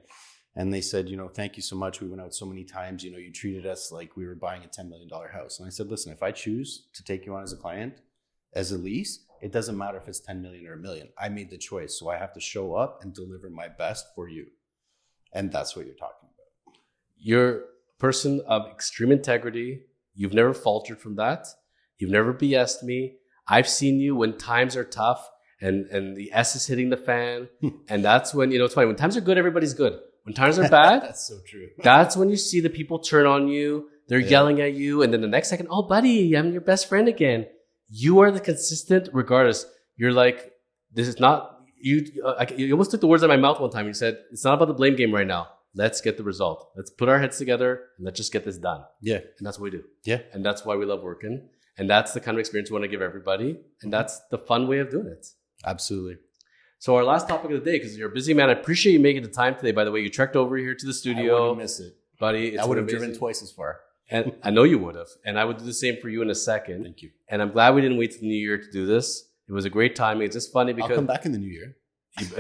And they said, you know, thank you so much. We went out so many times. You know, you treated us like we were buying a $10 million house. And I said, listen, if I choose to take you on as a client, as a lease, it doesn't matter if it's 10 million or a million. I made the choice. So I have to show up and deliver my best for you. And that's what you're talking about. You're a person of extreme integrity. You've never faltered from that. You've never BS'd me. I've seen you when times are tough and the S is hitting the fan. And that's when, you know, it's funny. When times are good, everybody's good. When times are bad, that's so true. That's when you see the people turn on you. They're yelling at you. And then the next second, oh, buddy, I'm your best friend again. You are the consistent regardless. You're like, this is not, you almost took the words out of my mouth one time. You said, it's not about the blame game right now. Let's get the result. Let's put our heads together and let's just get this done. Yeah. And that's what we do. Yeah. And that's why we love working. And that's the kind of experience we want to give everybody. And that's the fun way of doing it. Absolutely. So our last topic of the day, because you're a busy man, I appreciate you making the time today. By the way, you trekked over here to the studio. I wouldn't miss it. Buddy, I would have driven twice as far. And I know you would have. And I would do the same for you in a second. Thank you. And I'm glad we didn't wait till the new year to do this. It was a great timing. It's just funny because... I'll come back in the new year.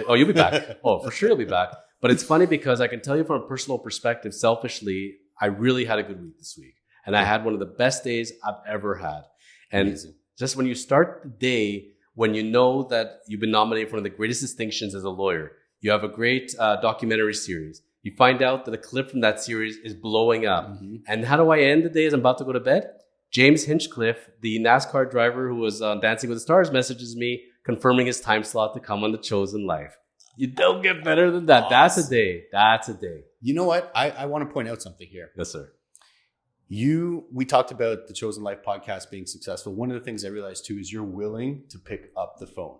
You'll be back. Oh, for sure you'll be back. But it's funny because I can tell you from a personal perspective, selfishly, I really had a good week this week. And I had one of the best days I've ever had. And Amazing. Just when you start the day, when you know that you've been nominated for one of the greatest distinctions as a lawyer, you have a great documentary series. You find out that a clip from that series is blowing up. And how do I end the day as I'm about to go to bed? James Hinchcliffe, the NASCAR driver who was Dancing with the Stars, messages me confirming his time slot to come on The Chosen Life. You don't get better than that. That's a day. That's a day. You know what? I want to point out something here. Yes, sir. We talked about the Chosen Life podcast being successful. One of the things I realized too is you're willing to pick up the phone.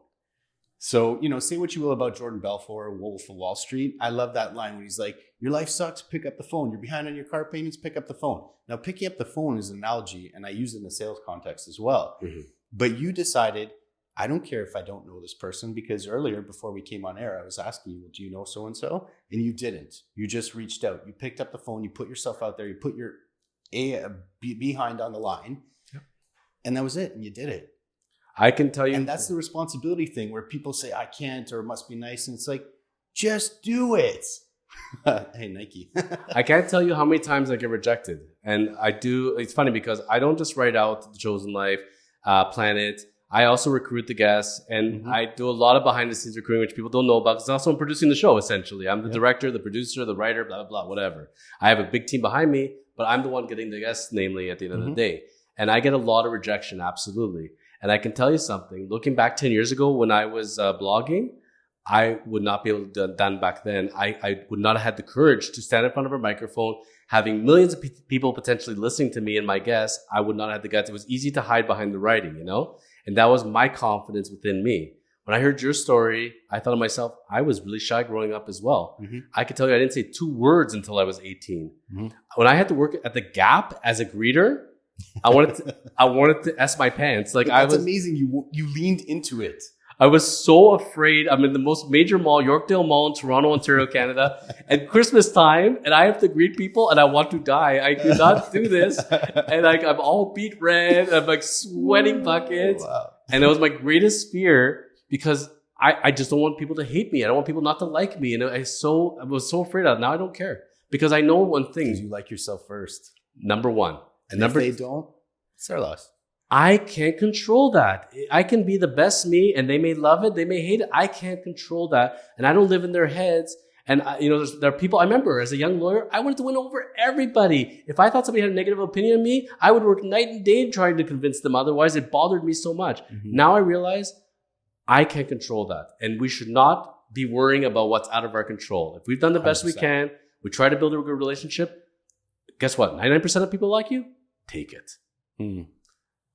So, you know, say what you will about Jordan Belfort, Wolf of Wall Street. I love that line when he's like, your life sucks, pick up the phone. You're behind on your car payments, pick up the phone. Now, picking up the phone is an analogy, and I use it in the sales context as well. But you decided, I don't care if I don't know this person, because earlier, before we came on air, I was asking you, well, do you know so-and-so? And you didn't. You just reached out. You picked up the phone. You put yourself out there. You put your behind on the line. And that was it. And you did it. I can tell you. And that's the responsibility thing where people say, I can't, or it must be nice. And it's like, just do it. Hey, Nike. I can't tell you how many times I get rejected. And I do. It's funny because I don't just write out The Chosen Life, Planet. I also recruit the guests, and I do a lot of behind the scenes recruiting, which people don't know about, because also I'm producing the show, essentially. I'm the director, the producer, the writer, blah, blah, blah, whatever. I have a big team behind me, but I'm the one getting the guests, namely, at the end of the day. And I get a lot of rejection, absolutely. And I can tell you something, looking back 10 years ago when I was blogging, I would not be able to have done back then. I would not have had the courage to stand in front of a microphone, having millions of people potentially listening to me and my guests. I would not have the guts. It was easy to hide behind the writing, you know? And that was my confidence within me. when I heard your story, I thought to myself, I was really shy growing up as well. I could tell you I didn't say 2 words until I was 18. When I had to work at the Gap as a greeter, I wanted to S my pants. Like, that's amazing. You leaned into it. I was so afraid. I'm in the most major mall, Yorkdale Mall in Toronto, Ontario, Canada, at Christmas time, and I have to greet people, and I want to die. I could not do this. And like, I'm all beet red. I'm like sweating buckets. Wow. And it was my greatest fear because I just don't want people to hate me. I don't want people not to like me. And I was so afraid of it. Now I don't care because I know one thing. You like yourself first. Number one. And if they don't, it's their loss. I can't control that. I can be the best me and they may love it. They may hate it. I can't control that. And I don't live in their heads. And there are people, I remember as a young lawyer, I wanted to win over everybody. If I thought somebody had a negative opinion of me, I would work night and day trying to convince them. Otherwise, it bothered me so much. Now I realize I can't control that. And we should not be worrying about what's out of our control. If we've done the best 100%. We can, we try to build a good relationship. Guess what? 99% of people like you, take it.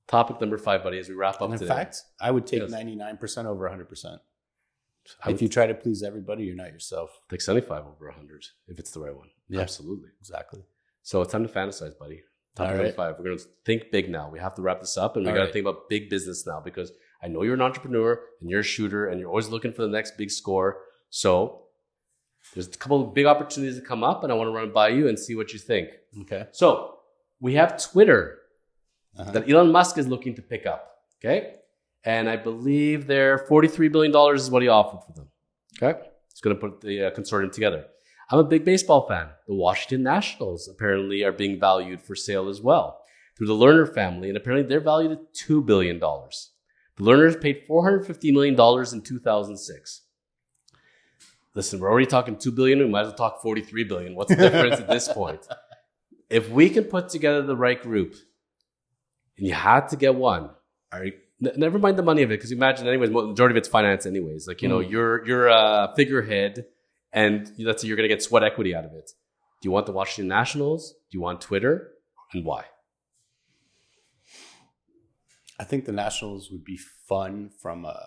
Topic number 5, buddy, as we wrap up today. In fact, I would take 99% over 100%. If you try to please everybody, you're not yourself. Take 75 over 100 if it's the right one. Yeah. Absolutely. Exactly. So it's time to fantasize, buddy. Topic number 5. We're going to think big now. We have to wrap this up, and we got to think about big business now because I know you're an entrepreneur and you're a shooter and you're always looking for the next big score. So there's a couple of big opportunities that come up, and I want to run it by you and see what you think. Okay. So we have Twitter. That Elon Musk is looking to pick up, okay? And I believe they're $43 billion is what he offered for them, okay? He's going to put the consortium together. I'm a big baseball fan. The Washington Nationals apparently are being valued for sale as well through the Lerner family, and apparently they're valued at $2 billion. The Lerners paid $450 million in 2006. Listen, we're already talking $2 billion. We might as well talk $43 billion. What's the difference at this point? If we can put together the right group, and you had to get one. Never mind the money of it, because imagine, anyways, the majority of it's finance, anyways. Like, you're a figurehead, and let's say you're going to get sweat equity out of it. Do you want the Washington Nationals? Do you want Twitter? And why? I think the Nationals would be fun from a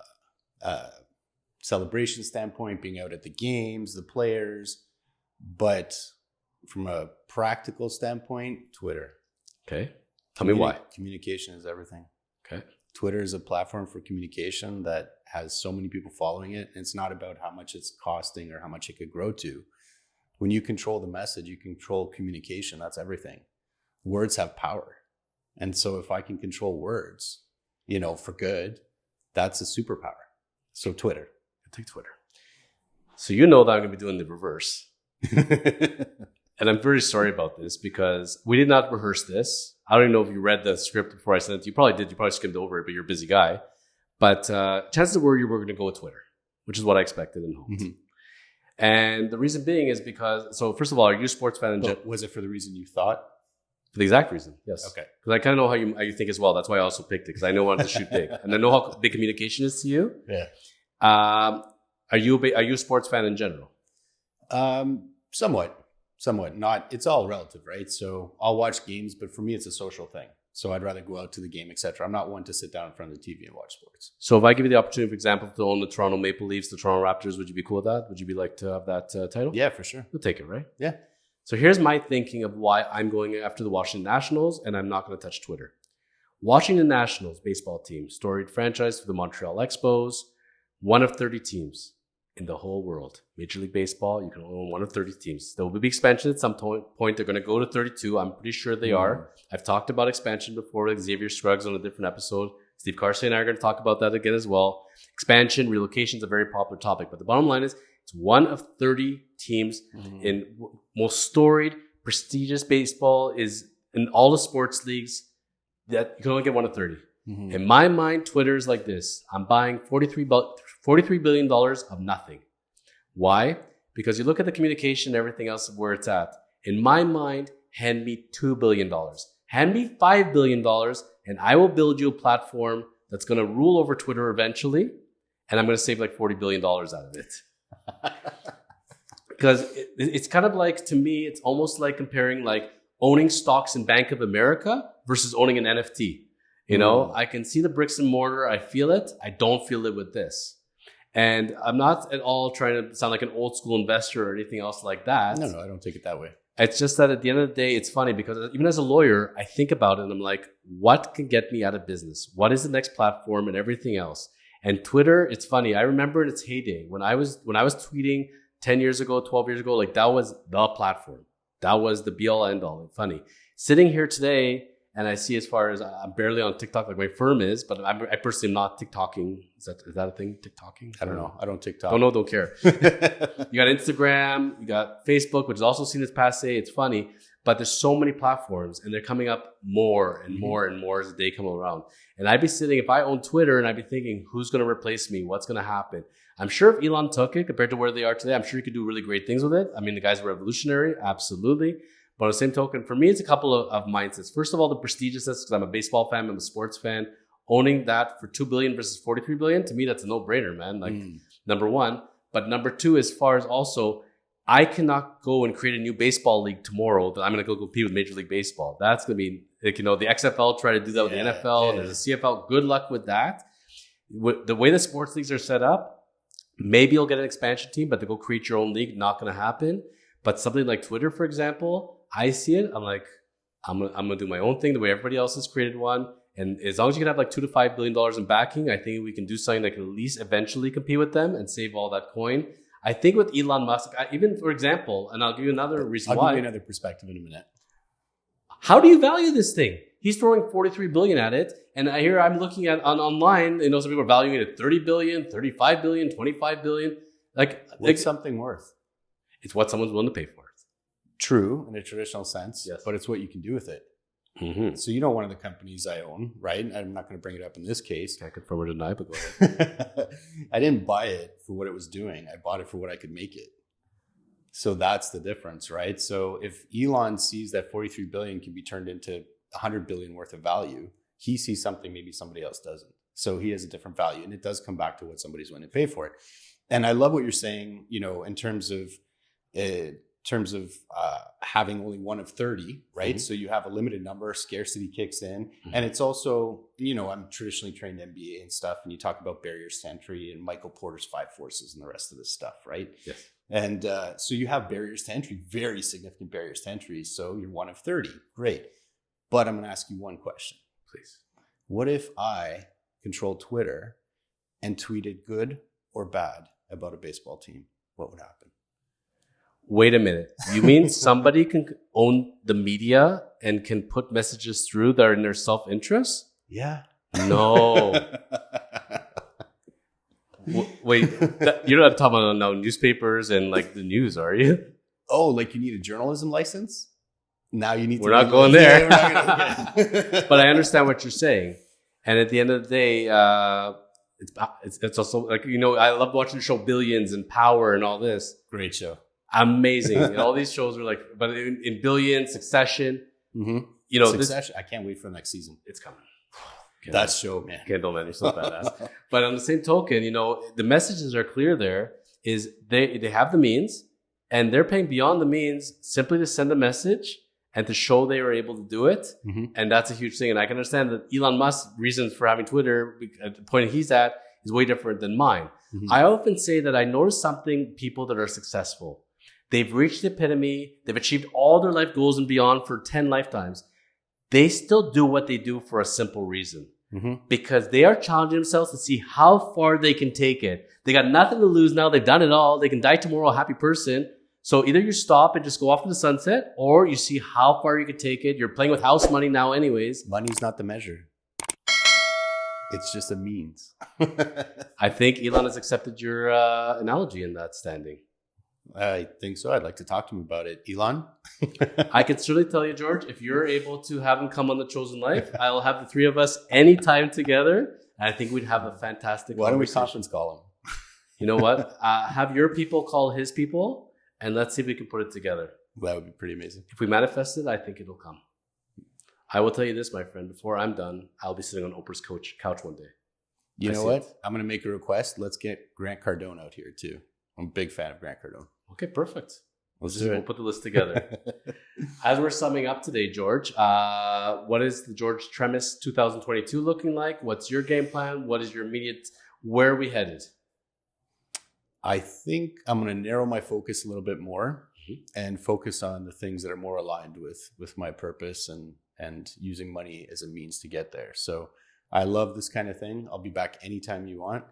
celebration standpoint, being out at the games, the players. But from a practical standpoint, Twitter. Okay. Tell me why. Communication is everything. Okay. Twitter is a platform for communication that has so many people following it. And it's not about how much it's costing or how much it could grow to. When you control the message, you control communication. That's everything. Words have power. And so if I can control words, for good, that's a superpower. So Twitter. I take Twitter. So that I'm going to be doing the reverse. And I'm very sorry about this because we did not rehearse this. I don't even know if you read the script before I sent it to you. You probably did. You probably skimmed over it, but you're a busy guy. But chances were you were going to go with Twitter, which is what I expected and hoped. And the reason being is because, so first of all, are you a sports fan? Was it for the reason you thought? For the exact reason, yes. Okay. Because I kind of know how you think as well. That's why I also picked it, because I know I wanted to shoot big. And I know how big communication is to you. Yeah. Are you a sports fan in general? Somewhat. Not, it's all relative, right? So I'll watch games, but for me, it's a social thing. So I'd rather go out to the game, etc. I'm not one to sit down in front of the TV and watch sports. So if I give you the opportunity, for example, to own the Toronto Maple Leafs, the Toronto Raptors, would you be cool with that? Would you be like to have that title? Yeah, for sure. You'll take it, right? Yeah. So here's my thinking of why I'm going after the Washington Nationals, and I'm not going to touch Twitter. Washington Nationals baseball team, storied franchise for the Montreal Expos, one of 30 teams in the whole world. Major League Baseball, you can only own one of 30 teams. There will be expansion at some point. They're going to go to 32. I'm pretty sure they are. I've talked about expansion before with Xavier Scruggs on a different episode. Steve Carsey and I are going to talk about that again as well. Expansion, relocation is a very popular topic. But the bottom line is it's one of 30 teams in most storied, prestigious baseball is in all the sports leagues that you can only get one of 30. In my mind, Twitter is like this. I'm buying $43 billion of nothing. Why? Because you look at the communication and everything else of where it's at. In my mind, hand me $2 billion. Hand me $5 billion, and I will build you a platform that's going to rule over Twitter eventually, and I'm going to save like $40 billion out of it. Because it's kind of like, to me, it's almost like comparing like owning stocks in Bank of America versus owning an NFT. I can see the bricks and mortar. I feel it. I don't feel it with this. And I'm not at all trying to sound like an old school investor or anything else like that. No, I don't take it that way. It's just that at the end of the day, it's funny because even as a lawyer, I think about it and I'm like, what can get me out of business? What is the next platform and everything else? And Twitter, it's funny. I remember in its heyday when I was tweeting 10 years ago, 12 years ago, like that was the platform. That was the be all end all. Funny. Sitting here today, and I see as far as I'm barely on TikTok, like my firm is, but I personally am not TikToking. Is that a thing? TikToking? I don't know. I don't TikTok. Don't know. Don't care. You got Instagram. You got Facebook, which is also seen as passe. It's funny, but there's so many platforms, and they're coming up more and more and more as the day come around. And I'd be sitting, if I own Twitter, and I'd be thinking, who's going to replace me? What's going to happen? I'm sure if Elon took it compared to where they are today, I'm sure he could do really great things with it. I mean, the guy's revolutionary, absolutely. But on the same token, for me, it's a couple of mindsets. First of all, the prestigiousness, because I'm a baseball fan, I'm a sports fan. Owning that for $2 billion versus $43 billion, to me, that's a no-brainer, man. Like, number one. But number two, as far as also, I cannot go and create a new baseball league tomorrow that I'm going to go compete with Major League Baseball. That's going to be, like, the XFL try to do that with the NFL. And there's a CFL. Good luck with that. The way the sports leagues are set up, maybe you'll get an expansion team, but to go create your own league, not going to happen. But something like Twitter, for example, I see it. I'm like, I'm gonna do my own thing the way everybody else has created one. And as long as you can have like $2 to $5 billion in backing, I think we can do something that can at least eventually compete with them and save all that coin. I think with Elon Musk, even for example, and I'll give you another reason why. I'll give you another perspective in a minute. How do you value this thing? He's throwing $43 billion at it, and I'm looking at online. Some people are valuing it at $30 billion, $35 billion, $25 billion. What's something worth? It's what someone's willing to pay for it. True, in a traditional sense, yes. But it's what you can do with it. Mm-hmm. So one of the companies I own, right? I'm not going to bring it up in this case. Can't confirm or deny, but go ahead. I didn't buy it for what it was doing. I bought it for what I could make it. So that's the difference, right? So if Elon sees that 43 billion can be turned into 100 billion worth of value, he sees something maybe somebody else doesn't. So he has a different value, and it does come back to what somebody's willing to pay for it. And I love what you're saying, in terms of having only one of 30, right? Mm-hmm. So you have a limited number, scarcity kicks in. Mm-hmm. And it's also, I'm traditionally trained MBA and stuff, and you talk about barriers to entry and Michael Porter's 5 forces and the rest of this stuff, right? Yes. And so you have barriers to entry, very significant barriers to entry. So you're one of 30. Great. But I'm going to ask you one question. Please. What if I controlled Twitter and tweeted good or bad about a baseball team? What would happen? Wait a minute. You mean somebody can own the media and can put messages through that are in their self-interest? Yeah. No. Wait, you're not talking about now newspapers and like the news, are you? Oh, like you need a journalism license? Now you need We're not going there. Yeah. But I understand what you're saying. And at the end of the day, it's also like, I love watching the show Billions and Power and all this. Great show. Amazing. And all these shows are like, but in Billions, Succession, mm-hmm. Succession. I can't wait for the next season. It's coming. That show, man. Kendall, man, you're so badass. But on the same token, the messages are clear there is they have the means and they're paying beyond the means simply to send a message and to show they were able to do it. Mm-hmm. And that's a huge thing. And I can understand that Elon Musk's reasons for having Twitter at the point he's at is way different than mine. Mm-hmm. I often say that I notice something, people that are successful. They've reached the epitome. They've achieved all their life goals and beyond for 10 lifetimes. They still do what they do for a simple reason. Mm-hmm. Because they are challenging themselves to see how far they can take it. They got nothing to lose now. They've done it all. They can die tomorrow a happy person. So either you stop and just go off to the sunset, or you see how far you can take it. You're playing with house money now anyways. Money's not the measure. It's just a means. I think Elon has accepted your analogy in that standing. I think so. I'd like to talk to him about it. Elon? I can certainly tell you, George, if you're able to have him come on The Chosen Life, I'll have the three of us anytime together. I think we'd have a fantastic Why don't we conference call him? You know what? Have your people call his people, and let's see if we can put it together. That would be pretty amazing. If we manifest it, I think it'll come. I will tell you this, my friend. Before I'm done, I'll be sitting on Oprah's couch one day. You know what? I'm going to make a request. Let's get Grant Cardone out here, too. I'm a big fan of Grant Cardone. Okay, perfect. We'll put the list together. As we're summing up today, George, what is the George Tremis 2022 looking like? What's your game plan? What is your immediate, where are we headed? I think I'm going to narrow my focus a little bit more and focus on the things that are more aligned with my purpose and using money as a means to get there. So I love this kind of thing. I'll be back anytime you want.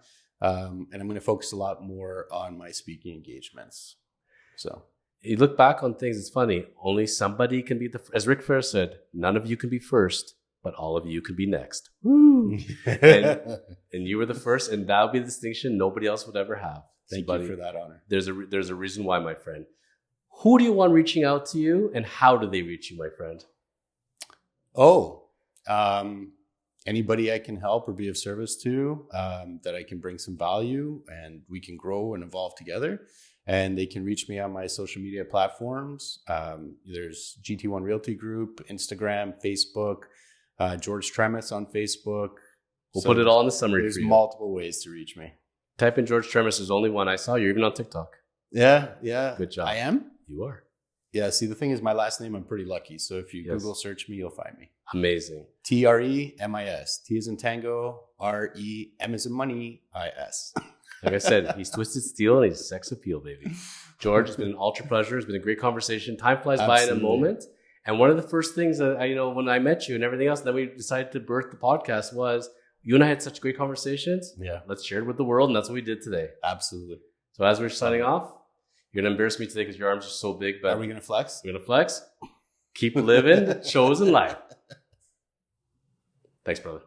And I'm going to focus a lot more on my speaking engagements. So you look back on things, it's funny. Only somebody can be as Ric Flair said, none of you can be first, but all of you can be next. Woo! and you were the first, and that would be the distinction nobody else would ever have. Thank you for that honor. There's a reason why, my friend. Who do you want reaching out to you, and how do they reach you, my friend? Anybody I can help or be of service to, that I can bring some value and we can grow and evolve together. And they can reach me on my social media platforms. There's GT1 Realty Group, Instagram, Facebook, George Tremis on Facebook. We'll put it all in the summary. There's multiple ways to reach me. Type in George Tremis. There's only one. I saw you're even on TikTok. Yeah. Good job. I am? You are. Yeah, see, the thing is, my last name, I'm pretty lucky. So if you Google search me, you'll find me. Amazing. Tremis. T as in tango, R-E, M as in money, I-S. Like I said, he's twisted steel and he's sex appeal, baby. George, it's been an ultra pleasure. It's been a great conversation. Time flies by in a moment. And one of the first things that when I met you and everything else, then we decided to birth the podcast was you and I had such great conversations. Yeah. Let's share it with the world. And that's what we did today. Absolutely. So as we're signing off, you're going to embarrass me today because your arms are so big. But are we going to flex? We're going to flex. Keep living. Shows in life. Thanks, brother.